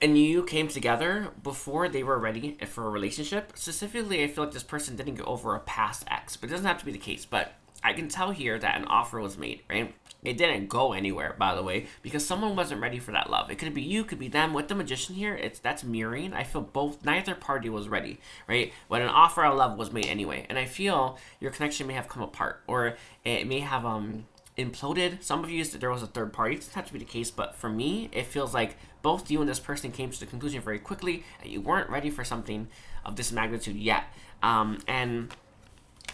Speaker 1: you came together before they were ready for a relationship. Specifically, I feel like this person didn't get over a past ex, but it doesn't have to be the case. But I can tell here that an offer was made, right? It didn't go anywhere, by the way, because someone wasn't ready for that love. It could be you, could be them. With the Magician here, that's mirroring. I feel neither party was ready, right? When an offer of love was made anyway. And I feel your connection may have come apart, or it may have imploded. Some of you, there was a third party. It doesn't have to be the case, but for me, it feels like both you and this person came to the conclusion very quickly that you weren't ready for something of this magnitude yet. And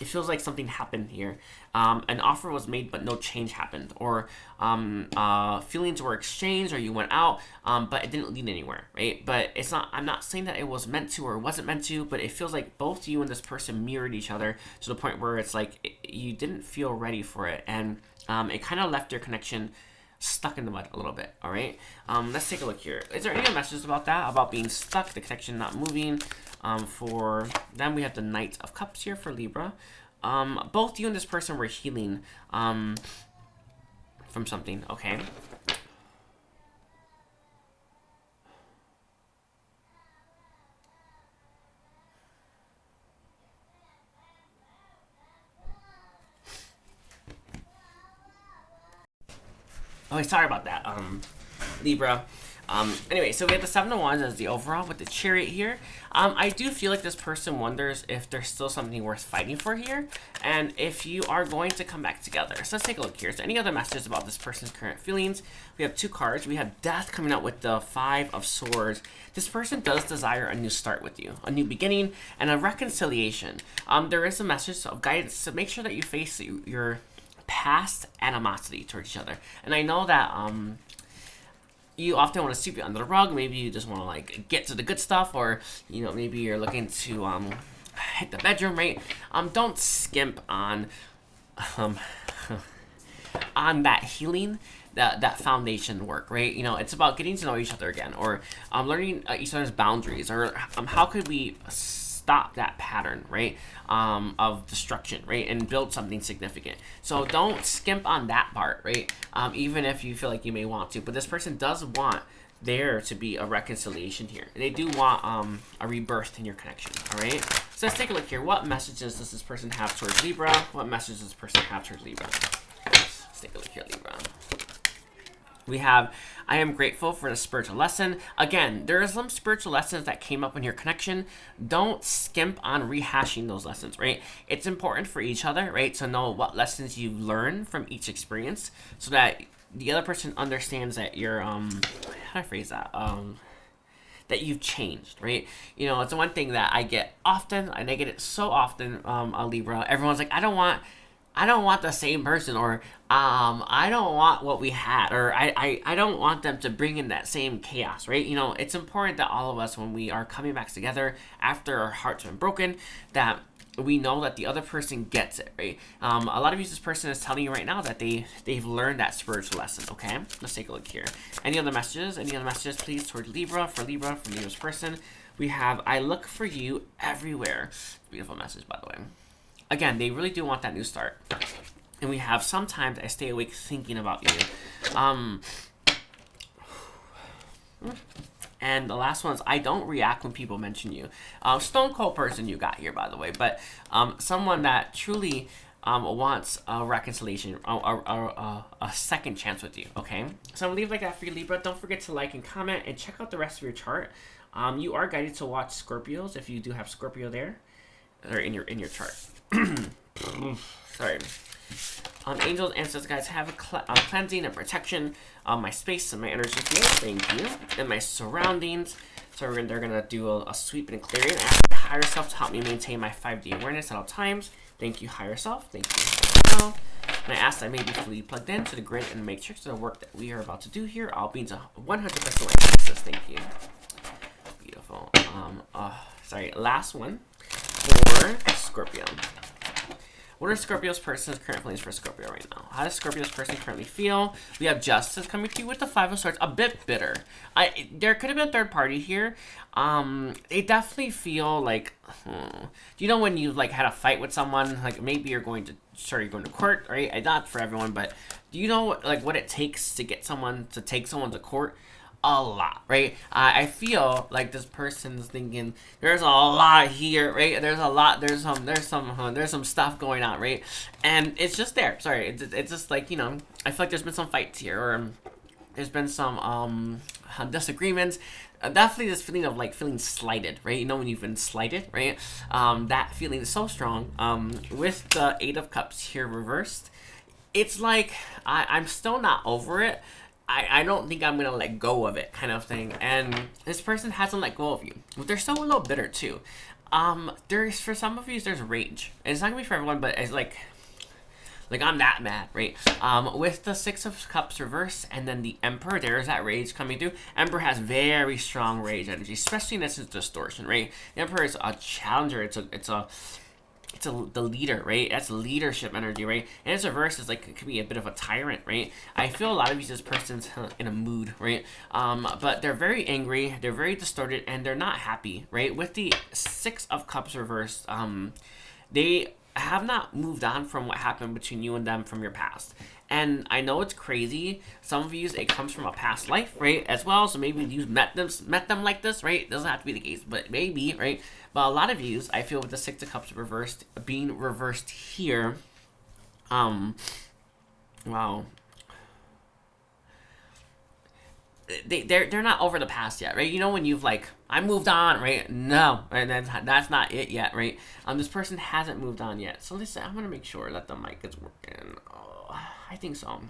Speaker 1: it feels like something happened here. An offer was made, but no change happened. Or feelings were exchanged, or you went out, but it didn't lead anywhere, right? But it's not, I'm not saying that it was meant to or wasn't meant to, but it feels like both you and this person mirrored each other to the point where it's like you didn't feel ready for it. And it kind of left your connection stuck in the mud a little bit, all right? Let's take a look here. Is there any messages about that, about being stuck, the connection not moving? For them, we have the Knight of Cups here for Libra. Both you and this person were healing from something, okay? Oh, sorry about that, Libra. Anyway, so we have the 7 of Wands as the overall with the Chariot here. I do feel like this person wonders if there's still something worth fighting for here, and if you are going to come back together. So let's take a look here. So any other messages about this person's current feelings? We have 2 cards. We have Death coming out with the 5 of Swords. This person does desire a new start with you, a new beginning, and a reconciliation. There is a message of guidance to make sure that you face your past animosity towards each other. And I know that you often want to sweep it under the rug. Maybe you just want to like get to the good stuff, or you know, maybe you're looking to hit the bedroom, right? Don't skimp on that healing, that foundation work, right? You know, it's about getting to know each other again, or learning each other's boundaries, or how could we stop that pattern, right, of destruction, right, and build something significant. So don't skimp on that part, right, even if you feel like you may want to. But this person does want there to be a reconciliation here. They do want a rebirth in your connection, all right? So let's take a look here. What messages does this person have towards Libra? What messages does this person have towards Libra? Let's take a look here, Libra. We have, I am grateful for the spiritual lesson. Again, there are some spiritual lessons that came up in your connection. Don't skimp on rehashing those lessons, right? It's important for each other, right, to know what lessons you've learned from each experience so that the other person understands that you're, how do I phrase that? That you've changed, right? You know, it's one thing that I get often, and I get it so often on Libra. Everyone's like, I don't want the same person, or I don't want what we had, or I don't want them to bring in that same chaos, right? You know, it's important that all of us, when we are coming back together after our hearts have been broken, that we know that the other person gets it, right? A lot of you, this person is telling you right now that they've learned that spiritual lesson, okay? Let's take a look here. Any other messages? Any other messages, please, toward Libra, from Libra's person? We have, I look for you everywhere. Beautiful message, by the way. Again, they really do want that new start. And we have, sometimes I stay awake thinking about you. And the last one is, I don't react when people mention you. Stone cold person you got here, by the way. But someone that truly wants a reconciliation, a second chance with you, okay? So I'm going to leave like that for you, Libra. Don't forget to like and comment and check out the rest of your chart. You are guided to watch Scorpios if you do have Scorpio there, or in your chart. Sorry. Angels, ancestors, guys, have a cleansing and protection on my space and my energy field. Thank you. And my surroundings. So they're going to do a sweep and clearing. And ask my higher self to help me maintain my 5D awareness at all times. Thank you, higher self. Thank you. And I ask that I may be fully plugged in to the grid and matrix of the work that we are about to do here. All beings 100% like access. Thank you. Beautiful. Sorry, last one for Scorpio. What are Scorpio's person's current feelings for Scorpio right now? How does Scorpio's person currently feel? We have Justice coming to you with the Five of Swords. A bit bitter. There could have been a third party here. They definitely feel like, you know when you like had a fight with someone, like maybe you're going to court, right? Not for everyone, but do you know like what it takes to get someone to take someone to court? A lot, right? I feel like this person's thinking there's a lot here, right? There's a lot, there's some stuff going on, right? And it's just there. Sorry, it's just like, you know, I feel like there's been some fights here, or there's been some disagreements. Definitely this feeling of like feeling slighted, right? You know when you've been slighted, right? That feeling is so strong. With the Eight of Cups here reversed, it's like I'm still not over it. I don't think I'm going to let go of it, kind of thing. And this person hasn't let go of you. But they're still a little bitter, too. For some of you, there's rage. And it's not going to be for everyone, but it's like I'm that mad, right? With the Six of Cups reversed and then the Emperor, there's that rage coming through. Emperor has very strong rage energy, especially in this distortion, right? The Emperor is a challenger. It's the leader, right? That's leadership energy, right? And its reverse is like, it could be a bit of a tyrant, right? I feel a lot of you, this person's in a mood, right? But they're very angry, they're very distorted, and they're not happy, right? With the Six of Cups reversed, they have not moved on from what happened between you and them from your past. And I know it's crazy. Some of you, it comes from a past life, right, as well. So maybe you met them like this, right? It doesn't have to be the case, but maybe, right? But a lot of you, I feel with the Six of Cups reversed, being reversed here, wow. They're not over the past yet, right? You know when you've like, I moved on, right? No, and that's not it yet, right? This person hasn't moved on yet. So listen, I'm gonna make sure that the mic is working. Oh, I think so.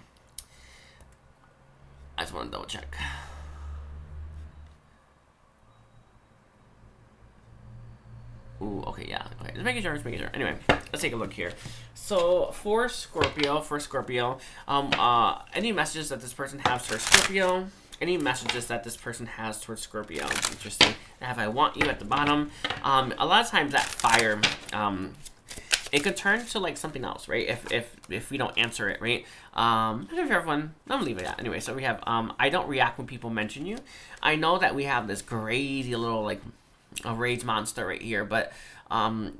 Speaker 1: I just want to double check. Ooh, okay, yeah. Okay, just making sure. Anyway, let's take a look here. So for Scorpio, any messages that this person has for Scorpio? Any messages that this person has towards Scorpio? Interesting. I have I want you at the bottom. A lot of times that fire, it could turn to like something else, right? If we don't answer it, right? If everyone, I'm leaving that anyway. So we have I don't react when people mention you. I know that we have this crazy little like a rage monster right here, but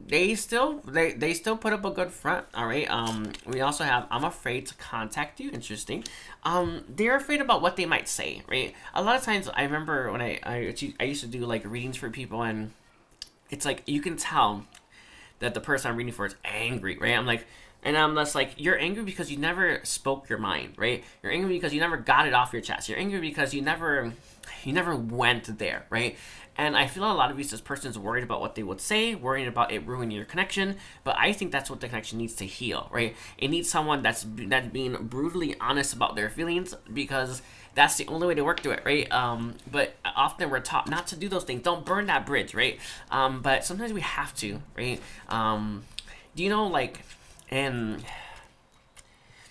Speaker 1: they still put up a good front. All right. We also have I'm afraid to contact you. Interesting. They're afraid about what they might say, right? A lot of times I remember when I used to do like readings for people, and it's like you can tell that the person I'm reading for is angry, right? I'm just like, you're angry because you never spoke your mind, right? You're angry because you never got it off your chest. You're angry because you never went there, right? And I feel a lot of you, this person's worried about what they would say, worried about it ruining your connection. But I think that's what the connection needs to heal, right? It needs someone that's being brutally honest about their feelings, because that's the only way to work through it, right? But often we're taught not to do those things. Don't burn that bridge, right? But sometimes we have to, right? Do you know, like, and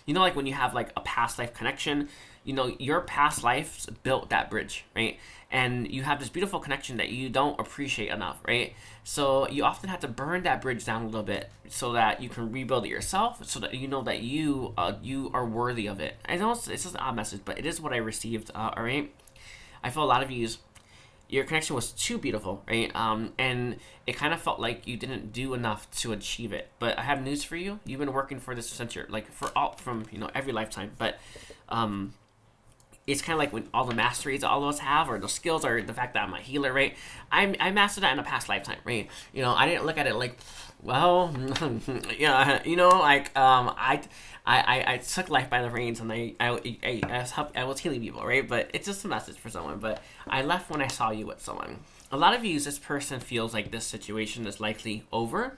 Speaker 1: you know, like when you have like a past life connection, you know, your past lives built that bridge, right? And you have this beautiful connection that you don't appreciate enough, right? So you often have to burn that bridge down a little bit so that you can rebuild it yourself, so that you know that you are worthy of it. I know it's just an odd message, but it is what I received. All right, I feel a lot of your connection was too beautiful, right? And it kind of felt like you didn't do enough to achieve it. But I have news for you. You've been working for this since from every lifetime. But it's kind of like when all the masteries all of us have, or the skills, or the fact that I'm a healer, right? I mastered that in a past lifetime, right? You know, I didn't look at it like, well, yeah, you know, like I took life by the reins, and I was healing people, right? But it's just a message for someone. But I left when I saw you with someone. A lot of you, this person feels like this situation is likely over.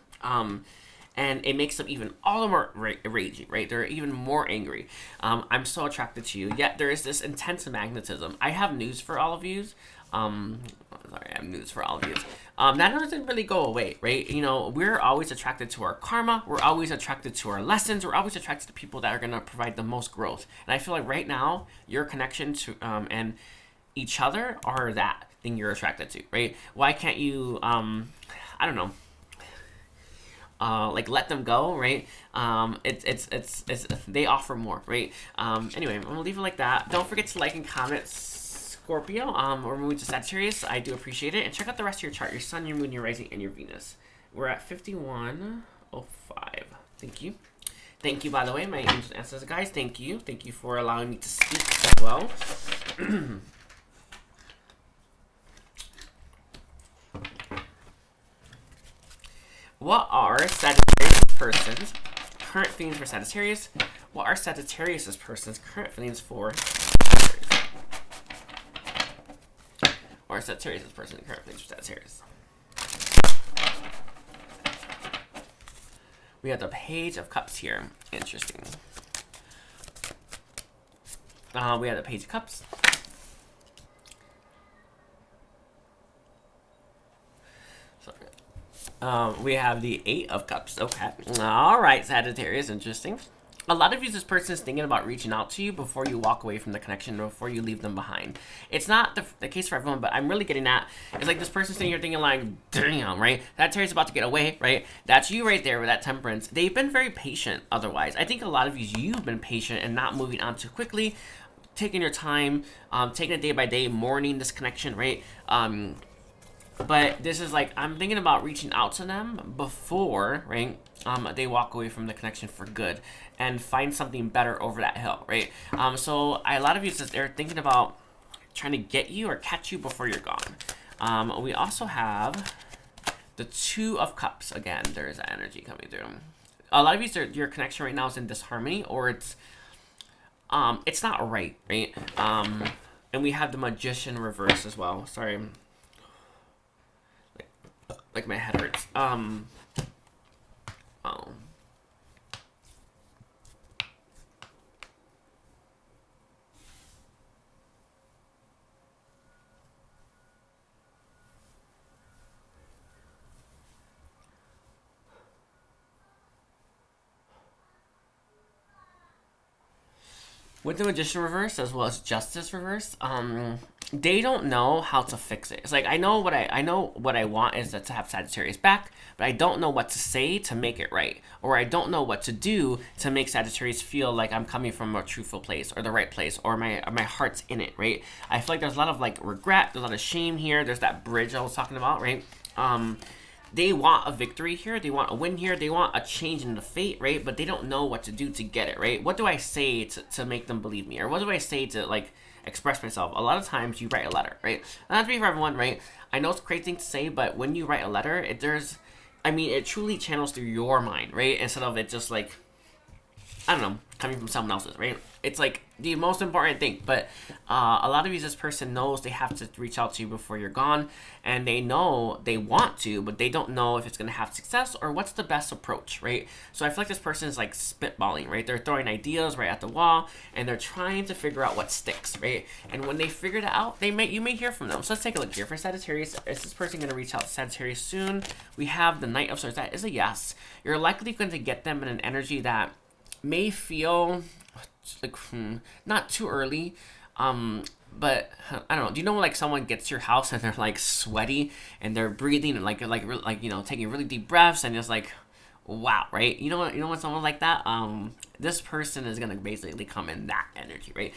Speaker 1: And it makes them even all the more raging, right? They're even more angry. I'm so attracted to you. Yet there is this intense magnetism. I have news for all of you. Sorry, I have news for all of you. That doesn't really go away, right? You know, we're always attracted to our karma. We're always attracted to our lessons. We're always attracted to people that are going to provide the most growth. And I feel like right now, your connection to and each other are that thing you're attracted to, right? Why can't you, I don't know, like let them go, right? It's they offer more, right? Anyway, I'm gonna leave it like that. Don't forget to like and comment, Scorpio, or move to Sagittarius. I do appreciate it. And check out the rest of your chart: your sun, your moon, your rising, and your Venus. We're at 5105. Thank you. Thank you, by the way, my angels and ancestors, guys. Thank you for allowing me to speak as well. What are Sagittarius person's current feelings for Sagittarius? What are Sagittarius person's current feelings for Sagittarius? What are Sagittarius person's current feelings for Sagittarius? We have the Page of Cups here. Interesting. We have the Page of Cups. We have the Eight of Cups. Okay. All right, Sagittarius. Interesting. A lot of you, this person is thinking about reaching out to you before you walk away from the connection, before you leave them behind. It's not the case for everyone, but I'm really getting at, it's like this person sitting here thinking like, damn, right? Sagittarius about to get away, right? That's you right there with that temperance. They've been very patient otherwise. I think a lot of you've been patient and not moving on too quickly, taking your time, taking it day by day, mourning this connection, right? But this is like, I'm thinking about reaching out to them before, right, they walk away from the connection for good and find something better over that hill, right? So a lot of you, they're thinking about trying to get you or catch you before you're gone. We also have the Two of Cups. Again, there's that energy coming through. A lot of you, your connection right now is in disharmony, or it's not right, right? And we have the Magician reverse as well. Sorry. Like my head hurts. With the Magician reverse as well as Justice reverse, they don't know how to fix it. It's like I know what I want is to have Sagittarius back, but I don't know what to say to make it right, or I don't know what to do to make Sagittarius feel like I'm coming from a truthful place or the right place, or my heart's in it, right? I feel like there's a lot of like regret, there's a lot of shame here. There's that bridge I was talking about, right? They want a victory here. They want a win here. They want a change in the fate, right? But they don't know what to do to get it, right? What do I say to make them believe me? Or what do I say to, like, express myself? A lot of times you write a letter, right? Not to be for everyone, right? I know it's a crazy thing to say, but when you write a letter, it truly channels through your mind, right? Instead of it just, like, I don't know, coming from someone else's, right? It's like the most important thing. But a lot of you, this person knows they have to reach out to you before you're gone, and they know they want to, but they don't know if it's going to have success or what's the best approach, right? So I feel like this person is like spitballing, right? They're throwing ideas right at the wall, and they're trying to figure out what sticks, right? And when they figure it out, you may hear from them. So let's take a look here. For Sagittarius, is this person going to reach out to Sagittarius soon? We have the Knight of Swords. That is a yes. You're likely going to get them in an energy that may feel like not too early. But I don't know. Do you know like someone gets to your house and they're like sweaty and they're breathing and like you know, taking really deep breaths, and it's like, wow, right? You know what? You know when someone like that, this person is gonna basically come in that energy, right?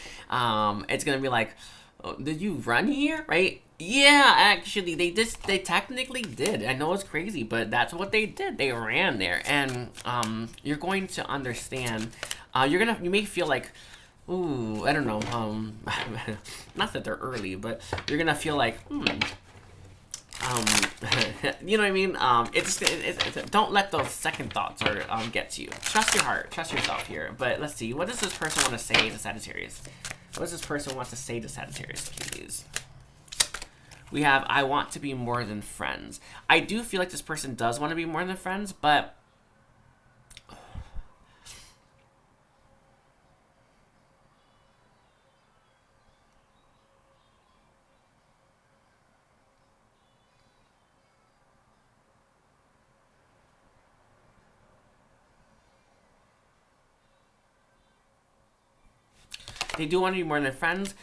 Speaker 1: It's gonna be like, oh, did you run here, right? Yeah, actually, they technically did. I know it's crazy, but that's what they did. They ran there, and you're going to understand. You may feel like, ooh, I don't know. Not that they're early, but you're gonna feel like, you know what I mean? Don't let those second thoughts or get to you. Trust your heart, trust yourself here. But let's see, what does this person want to say to Sagittarius? What does this person want to say to Sagittarius, please? We have, I want to be more than friends. I do feel like this person does want to be more than friends, but they do want to be more than friends.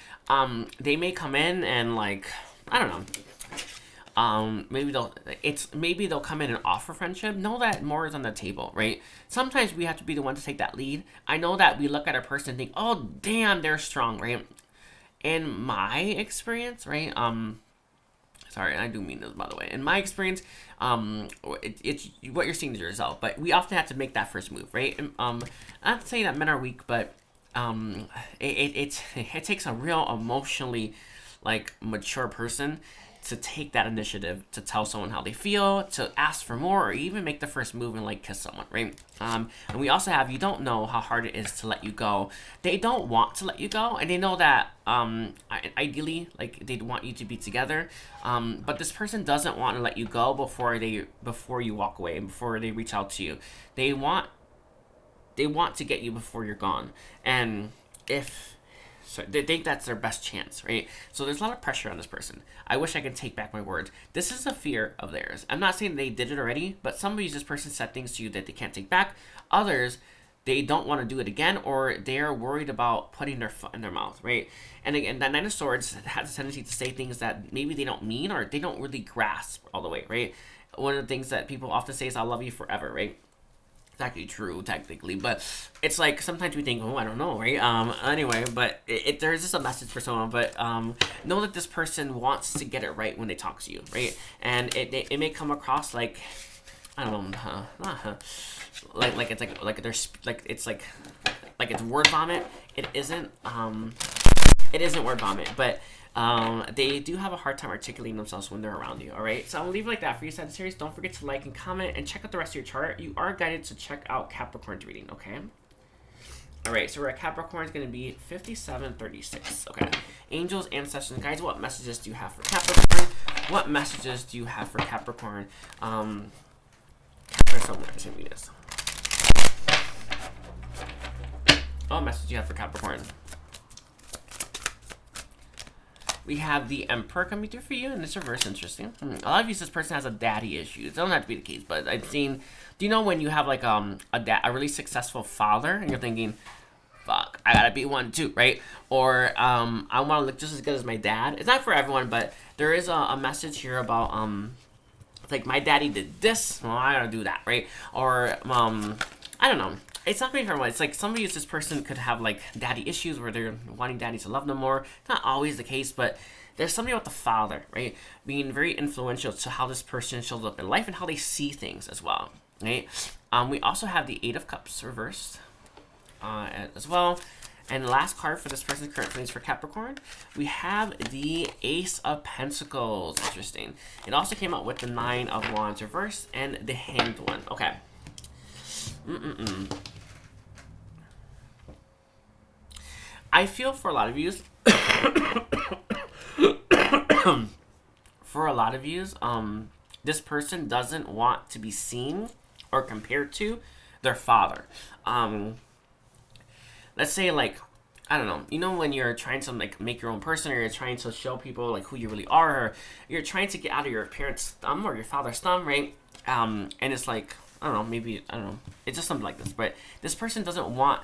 Speaker 1: They may come in and like, I don't know. Maybe they'll come in and offer friendship. Know that more is on the table, right? Sometimes we have to be the one to take that lead. I know that we look at a person and think, oh damn, they're strong, right? In my experience, right? Sorry, I do mean this, by the way. In my experience, it's what you're seeing is yourself, but we often have to make that first move, right? Not saying that men are weak, but it takes a real emotionally like mature person to take that initiative to tell someone how they feel, to ask for more, or even make the first move and like kiss someone, right? And we also have, you don't know how hard it is to let you go. They don't want to let you go, and they know that ideally, like they'd want you to be together, but this person doesn't want to let you go before you walk away and before they reach out to you. They want to get you before you're gone, and so they think that's their best chance, right? So there's a lot of pressure on this person. I wish I could take back my words. This is a fear of theirs. I'm not saying they did it already, but some of this person said things to you that they can't take back. Others, they don't want to do it again, or they're worried about putting their foot in their mouth, right? And again, that Nine of Swords has a tendency to say things that maybe they don't mean, or they don't really grasp all the way, right? One of the things that people often say is, I'll love you forever, right? Actually true technically, but it's like sometimes we think, oh, I don't know, right? Anyway, but there's just a message for someone, but know that this person wants to get it right when they talk to you, right? And it may come across like, I don't know, like it's like there's like it's word vomit. It isn't word vomit, but they do have a hard time articulating themselves when they're around you, all right? So I'm going to leave it like that for you, Sagittarius. Don't forget to like and comment and check out the rest of your chart. You are guided to check out Capricorn's reading, okay? All right, so we're at Capricorn is going to be 5736, okay? Angels, ancestors, and guides, what messages do you have for Capricorn? What messages do you have for Capricorn? What message do you have for Capricorn? We have the Emperor coming through for you, and it's reverse interesting. A lot of you, this person has a daddy issue. It doesn't have to be the case, but I've seen. Do you know when you have like a really successful father, and you're thinking, "Fuck, I gotta be one too," right? Or I want to look just as good as my dad. It's not for everyone, but there is a message here about like my daddy did this, well I gotta do that, right? Or I don't know. It's not going for everyone. It's like some of you, this person could have like daddy issues where they're wanting daddy to love them more. It's not always the case, but there's something about the father, right? Being very influential to how this person shows up in life and how they see things as well, right? We also have the Eight of Cups reversed as well. And the last card for this person's current feelings for Capricorn, we have the Ace of Pentacles. Interesting. It also came out with the Nine of Wands reversed and the Hanged One. Okay. I feel for a lot of yous, this person doesn't want to be seen or compared to their father. Let's say like, I don't know, you know when you're trying to like make your own person, or you're trying to show people like who you really are, or you're trying to get out of your parents' thumb or your father's thumb, right? And it's like, I don't know, maybe, I don't know, it's just something like this, but this person doesn't want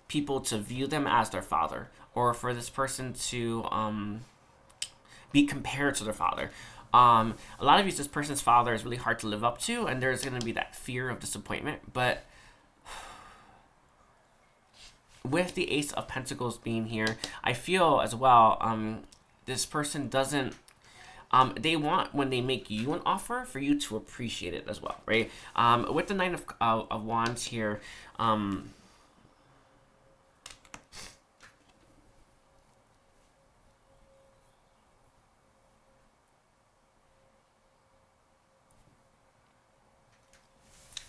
Speaker 1: people to view them as their father, or for this person to be compared to their father. A lot of you, this person's father is really hard to live up to, and there's going to be that fear of disappointment. But with the Ace of Pentacles being here, I feel as well, this person doesn't, they want, when they make you an offer, for you to appreciate it as well, right? With the Nine of Wands here,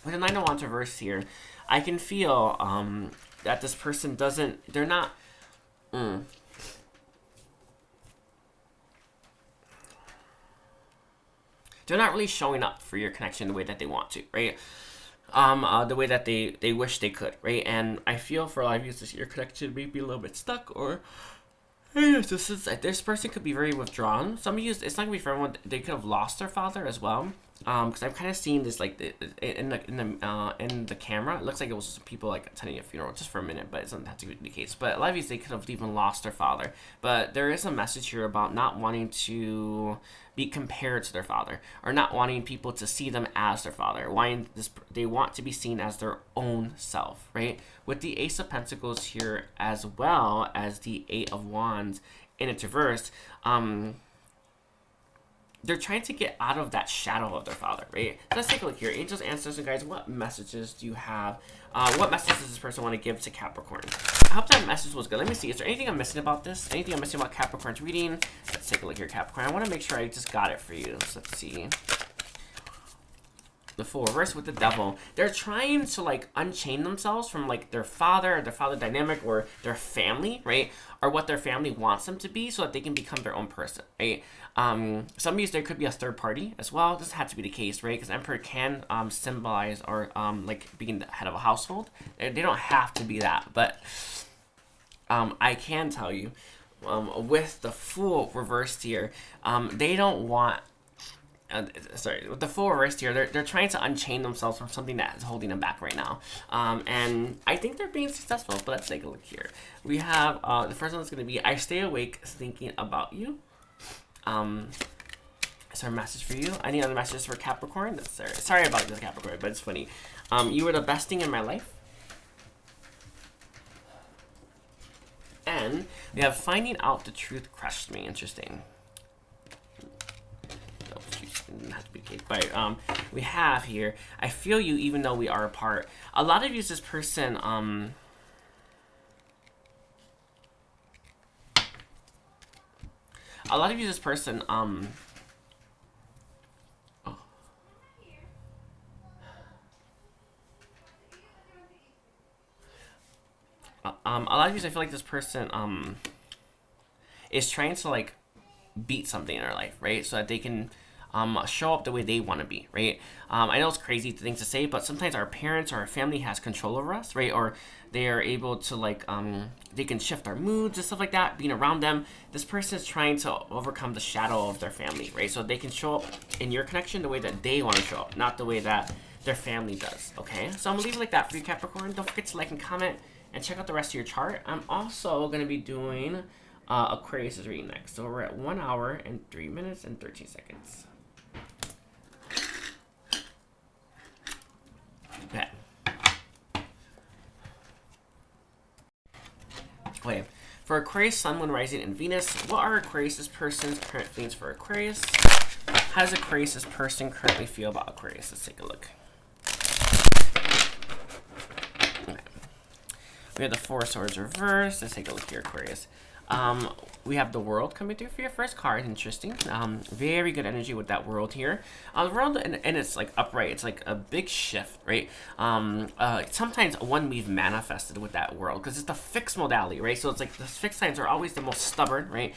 Speaker 1: with the Nine of Wands reversed here, I can feel that this person doesn't, they're not, they're not really showing up for your connection the way that they want to, right? The way that they wish they could, right? And I feel for a lot of you, your connection may be a little bit stuck, or this person could be very withdrawn. Some of you, it's not gonna be for everyone. They could have lost their father as well. Because I'm kind of seeing this like in the camera. It looks like it was people like attending a funeral just for a minute, but it doesn't have to be the case. But a lot of these, they could have even lost their father. But there is a message here about not wanting to be compared to their father, or not wanting people to see them as their father. They want to be seen as their own self, right? With the Ace of Pentacles here, as well as the Eight of Wands in its reverse, they're trying to get out of that shadow of their father, right? So let's take a look here. Angels, ancestors, and guides, what messages do you have? What message does this person want to give to Capricorn? I hope that message was good. Let me see. Is there anything I'm missing about this? Anything I'm missing about Capricorn's reading? Let's take a look here, Capricorn. I want to make sure I just got it for you. So let's see. The Fool, reverse with the Devil. They're trying to like unchain themselves from like their father dynamic, or their family, right? Or what their family wants them to be, so that they can become their own person, right? Some of these, there could be a third party as well. This had to be the case, right? Because Emperor can symbolize, or like being the head of a household. They don't have to be that, but I can tell you, with the Fool reversed here, they don't want. Sorry, with the Fool reversed here, they're trying to unchain themselves from something that is holding them back right now. And I think they're being successful, but let's take a look here. We have, the first one is going to be, I stay awake thinking about you. Is there a message for you? Any other messages for Capricorn? Sorry about this, Capricorn, but it's funny. You were the best thing in my life. And we have finding out the truth crushed me. Interesting. Have to be cake, but we have here, I feel you even though we are apart. A lot of you, this person, a lot of you, this person, a lot of you, I feel like this person is trying to like beat something in their life, right? So that they can show up the way they want to be, right? I know it's crazy things to say, but sometimes our parents or our family has control over us, right? Or they are able to like, they can shift our moods and stuff like that, being around them. This person is trying to overcome the shadow of their family, right? So they can show up in your connection the way that they want to show up, not the way that their family does, okay? So I'm gonna leave it like that for you, Capricorn. Don't forget to like and comment, and check out the rest of your chart. I'm also gonna be doing Aquarius' reading next. So we're at 1 hour and 3 minutes and 13 seconds. Okay. Okay. For Aquarius, Sun, Moon, Rising, and Venus, what are Aquarius' person's current feelings for Aquarius? How does Aquarius' person currently feel about Aquarius? Let's take a look. Okay. We have the Four of Swords reversed. Let's take a look here, Aquarius. We have the World coming through for your first card. Interesting. Very good energy with that World here. The World, and it's like upright. It's like a big shift, right? Sometimes one we've manifested with that World, because it's the fixed modality, right? So it's like the fixed signs are always the most stubborn, right?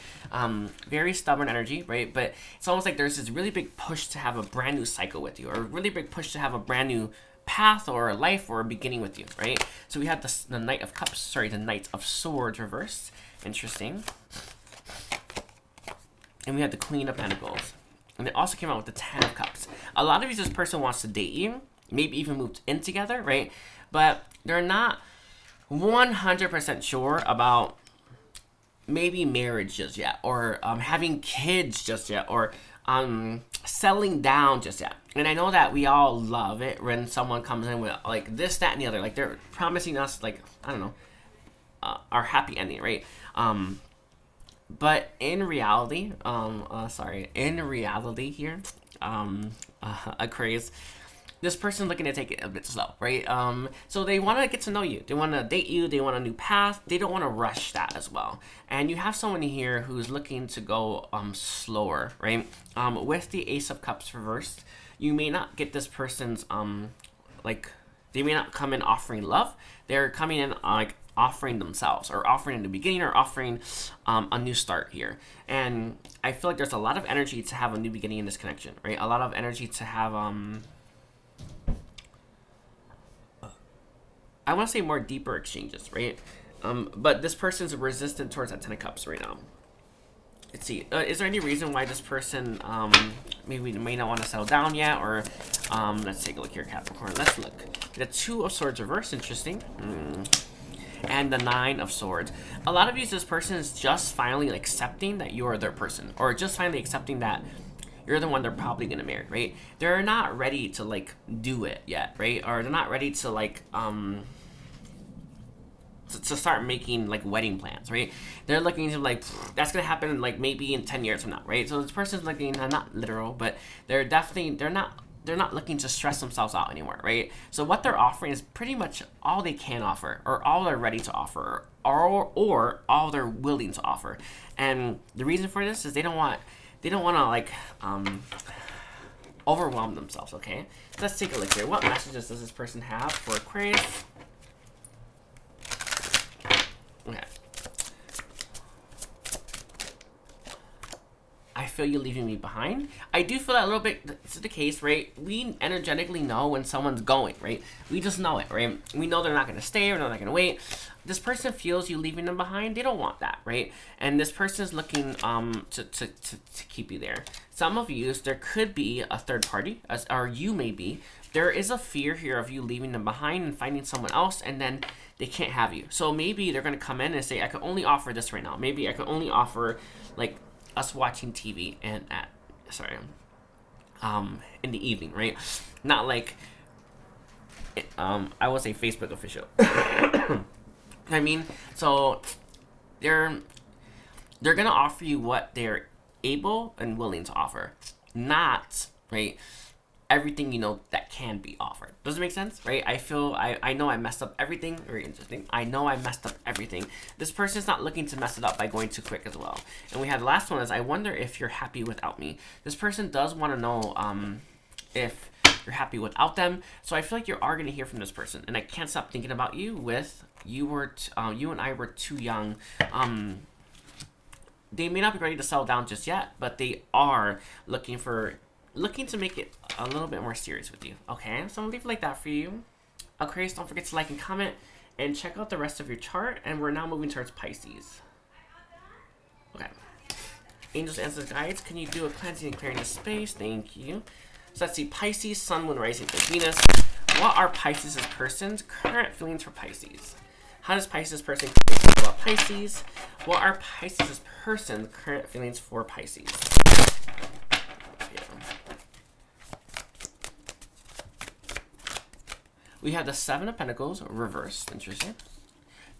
Speaker 1: Very stubborn energy, right? But it's almost like there's this really big push to have a brand new cycle with you, or a really big push to have a brand new path or a life or a beginning with you, right? So we have the Knight of Cups, sorry, the Knight of Swords reversed. Interesting. And we have the Queen of Pentacles. And they also came out with the Ten of Cups. A lot of you, this person wants to date you, maybe even move in together, right? But they're not 100% sure about maybe marriage just yet, or having kids just yet, or settling down just yet. And I know that we all love it when someone comes in with like this, that, and the other. Like they're promising us, like, I don't know, our happy ending, right? But in reality, in reality here, Aquarius, this person's looking to take it a bit slow, right? So they want to get to know you. They want to date you. They want a new path. They don't want to rush that as well. And you have someone here who's looking to go slower, right? With the Ace of Cups reversed, you may not get this person's, they may not come in offering love. They're coming in offering themselves, or offering a new beginning, or offering a new start here. And I feel like there's a lot of energy to have a new beginning in this connection, right? A lot of energy to have I want to say more deeper exchanges, right? But this person's resistant towards that Ten of Cups right now. Let's see. Is there any reason why this person maybe may not want to settle down yet? Or let's take a look here, Capricorn. Let's look. The Two of Swords reverse, interesting. And the Nine of Swords. A lot of you, this person is just finally accepting that you are their person, or just finally accepting that you're the one they're probably gonna marry, right? They're not ready to like do it yet, right? Or they're not ready to like to start making like wedding plans, right? They're looking to like, that's gonna happen like maybe in 10 years from now, right? So this person's looking, not literal, but they're not looking to stress themselves out anymore, right? So what they're offering is pretty much all they can offer, or all they're ready to offer, or all they're willing to offer. And the reason for this is they don't want to like overwhelm themselves, okay? So let's take a look here. What messages does this person have for Aquarius? Okay. I feel you leaving me behind. I do feel that a little bit. It's the case, right? We energetically know when someone's going, right? We just know it, right? We know they're not going to stay, or they're not going to wait. This person feels you leaving them behind. They don't want that, right? And this person is looking to keep you there. Some of you, there could be a third party, or you may be. There is a fear here of you leaving them behind and finding someone else, and then they can't have you. So maybe they're going to come in and say, I can only offer this right now. Maybe I can only offer like us watching TV and in the evening, right? Not like I would say Facebook official. I mean, so they're gonna offer you what they're able and willing to offer, not right everything you know that can be offered. Does it make sense? Right? I know I messed up everything. Very interesting. I know I messed up everything. This person's not looking to mess it up by going too quick as well. And we had the last one is, I wonder if you're happy without me. This person does want to know if you're happy without them. So I feel like you are going to hear from this person. And I can't stop thinking about you with you and I were too young. They may not be ready to settle down just yet, but they are looking to make it a little bit more serious with you. Okay, so I'm gonna leave it like that for you. Aquarius, don't forget to like and comment, and check out the rest of your chart. And we're now moving towards Pisces. Okay. Angels, Ancestors, Guides, can you do a cleansing and clearing the space? Thank you. So let's see, Pisces, Sun, Moon, Rising, and Venus. What are Pisces' person's current feelings for Pisces? How does Pisces person feel about Pisces? What are Pisces' person's current feelings for Pisces? We have the Seven of Pentacles reversed. Interesting.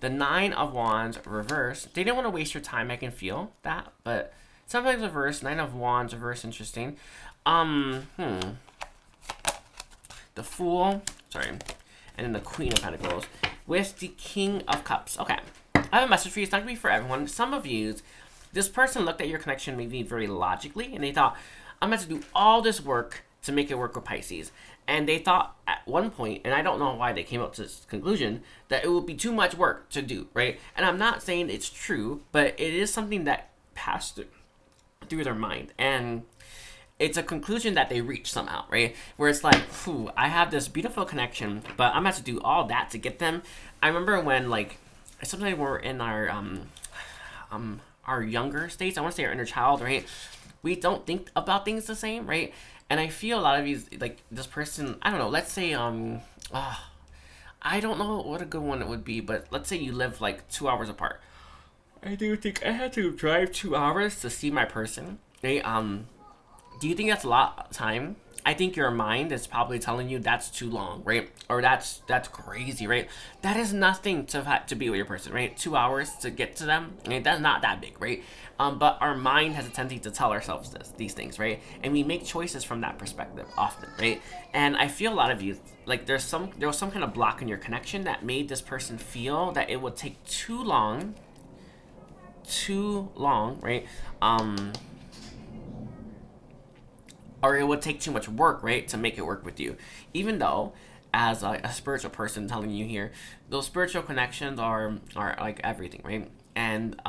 Speaker 1: The Nine of Wands reversed. They didn't want to waste your time. I can feel that, but sometimes reversed. Nine of Wands reversed. Interesting. The Fool. Sorry. And then the Queen of Pentacles with the King of Cups. Okay. I have a message for you. It's not going to be for everyone. Some of you, this person looked at your connection maybe very logically, and they thought, I'm going to do all this work to make it work with Pisces. And they thought at one point, and I don't know why they came up to this conclusion, that it would be too much work to do, right? And I'm not saying it's true, but it is something that passed through their mind. And it's a conclusion that they reach somehow, right? Where it's like, I have this beautiful connection, but I'm going to have to do all that to get them. I remember when, like, sometimes we're in our younger states, I want to say our inner child, right? We don't think about things the same, right? And I feel a lot of these, like, this person, I don't know, let's say, I don't know what a good one it would be, but let's say you live like 2 hours apart. I do think I had to drive 2 hours to see my person. Right? Do you think that's a lot of time? I think your mind is probably telling you that's too long, right? Or that's crazy, right? That is nothing to be with your person, right? 2 hours to get to them, right? That's not that big, right? But our mind has a tendency to tell ourselves these things, right? And we make choices from that perspective often, right? And I feel a lot of you, like there was some kind of block in your connection that made this person feel that it would take too long, right? Or it would take too much work, right, to make it work with you. Even though, as a spiritual person telling you here, those spiritual connections are like everything, right? And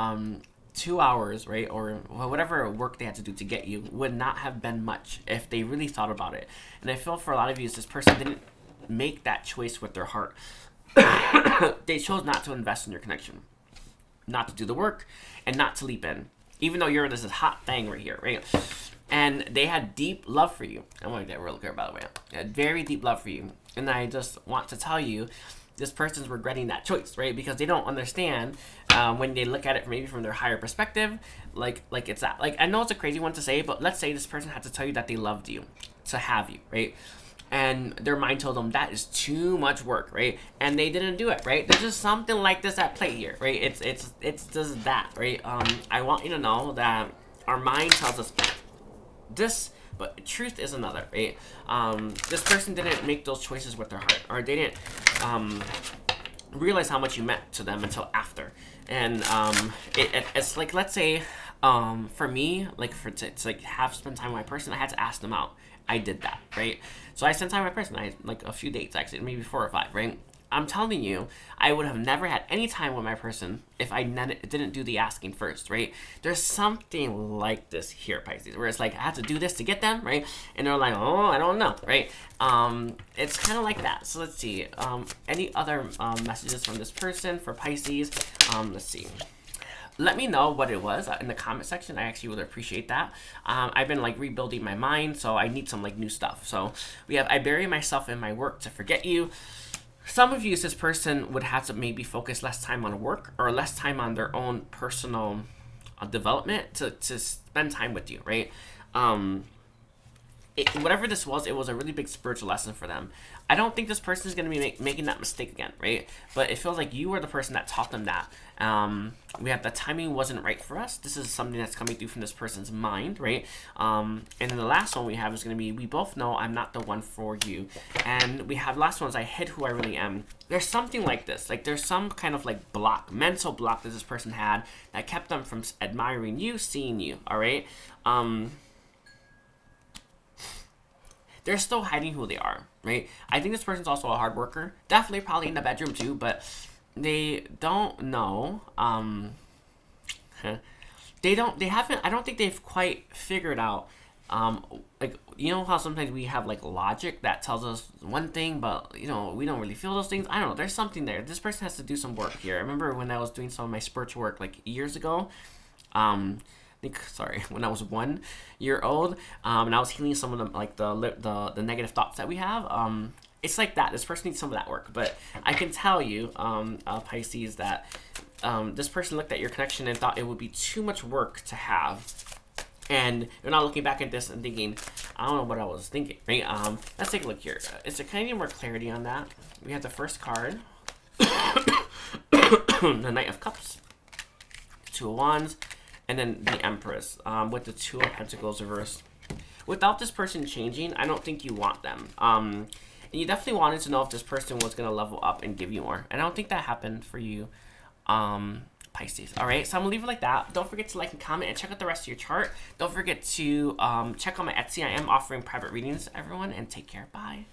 Speaker 1: 2 hours, right, or whatever work they had to do to get you would not have been much if they really thought about it. And I feel for a lot of you, this person didn't make that choice with their heart. They chose not to invest in your connection, not to do the work, and not to leap in. Even though you're this hot thing right here, right? And they had deep love for you. I want to get real clear, by the way. They had very deep love for you. And I just want to tell you, this person's regretting that choice, right? Because they don't understand when they look at it maybe from their higher perspective, like it's that. Like, I know it's a crazy one to say, but let's say this person had to tell you that they loved you, to have you, right? And their mind told them that is too much work, right? And they didn't do it, right? There's just something like this at play here, right? It's just that, right? I want you to know that our mind tells us this, but truth is another, right? This person didn't make those choices with their heart, or they didn't realize how much you meant to them until after. And it's like, let's say, for me, like to like have spent time with my person, I had to ask them out. I did that, right? So I spent time with my person. I had like a few dates, actually, maybe 4 or 5, right? I'm telling you, I would have never had any time with my person if I didn't do the asking first, right? There's something like this here, Pisces, where it's like, I have to do this to get them, right? And they're like, oh, I don't know, right? It's kind of like that. So let's see. Any other messages from this person for Pisces? Let's see. Let me know what it was in the comment section. I actually would appreciate that. I've been like rebuilding my mind, so I need some like new stuff. So we have, I bury myself in my work to forget you. Some of you, this person would have to maybe focus less time on work or less time on their own personal development to spend time with you, right? Whatever this was, it was a really big spiritual lesson for them. I don't think this person is going to be making that mistake again, right? But it feels like you were the person that taught them that. We have the timing wasn't right for us. This is something that's coming through from this person's mind, right? And then the last one we have is going to be, we both know I'm not the one for you. And we have last one is I hid who I really am. There's something like this. Like there's some kind of like block, mental block that this person had that kept them from admiring you, seeing you, all right? They're still hiding who they are, right? I think this person's also a hard worker. Definitely probably in the bedroom too, but they don't know. I don't think they've quite figured out, like, you know how sometimes we have like logic that tells us one thing, but you know, we don't really feel those things. I don't know, there's something there. This person has to do some work here. I remember when I was doing some of my spiritual work like years ago, when I was 1 year old, and I was healing some of them, like the negative thoughts that we have. It's like that. This person needs some of that work. But I can tell you, Pisces, that this person looked at your connection and thought it would be too much work to have. And you're not looking back at this and thinking, I don't know what I was thinking, right? Let's take a look here. Is there kind of more clarity on that? We have the first card, the Knight of Cups, Two of Wands, and then the Empress, with the Two of Pentacles reversed. Without this person changing, I don't think you want them. And you definitely wanted to know if this person was going to level up and give you more. And I don't think that happened for you, Pisces. All right, so I'm going to leave it like that. Don't forget to like and comment and check out the rest of your chart. Don't forget to check out my Etsy. I am offering private readings, everyone, and take care. Bye.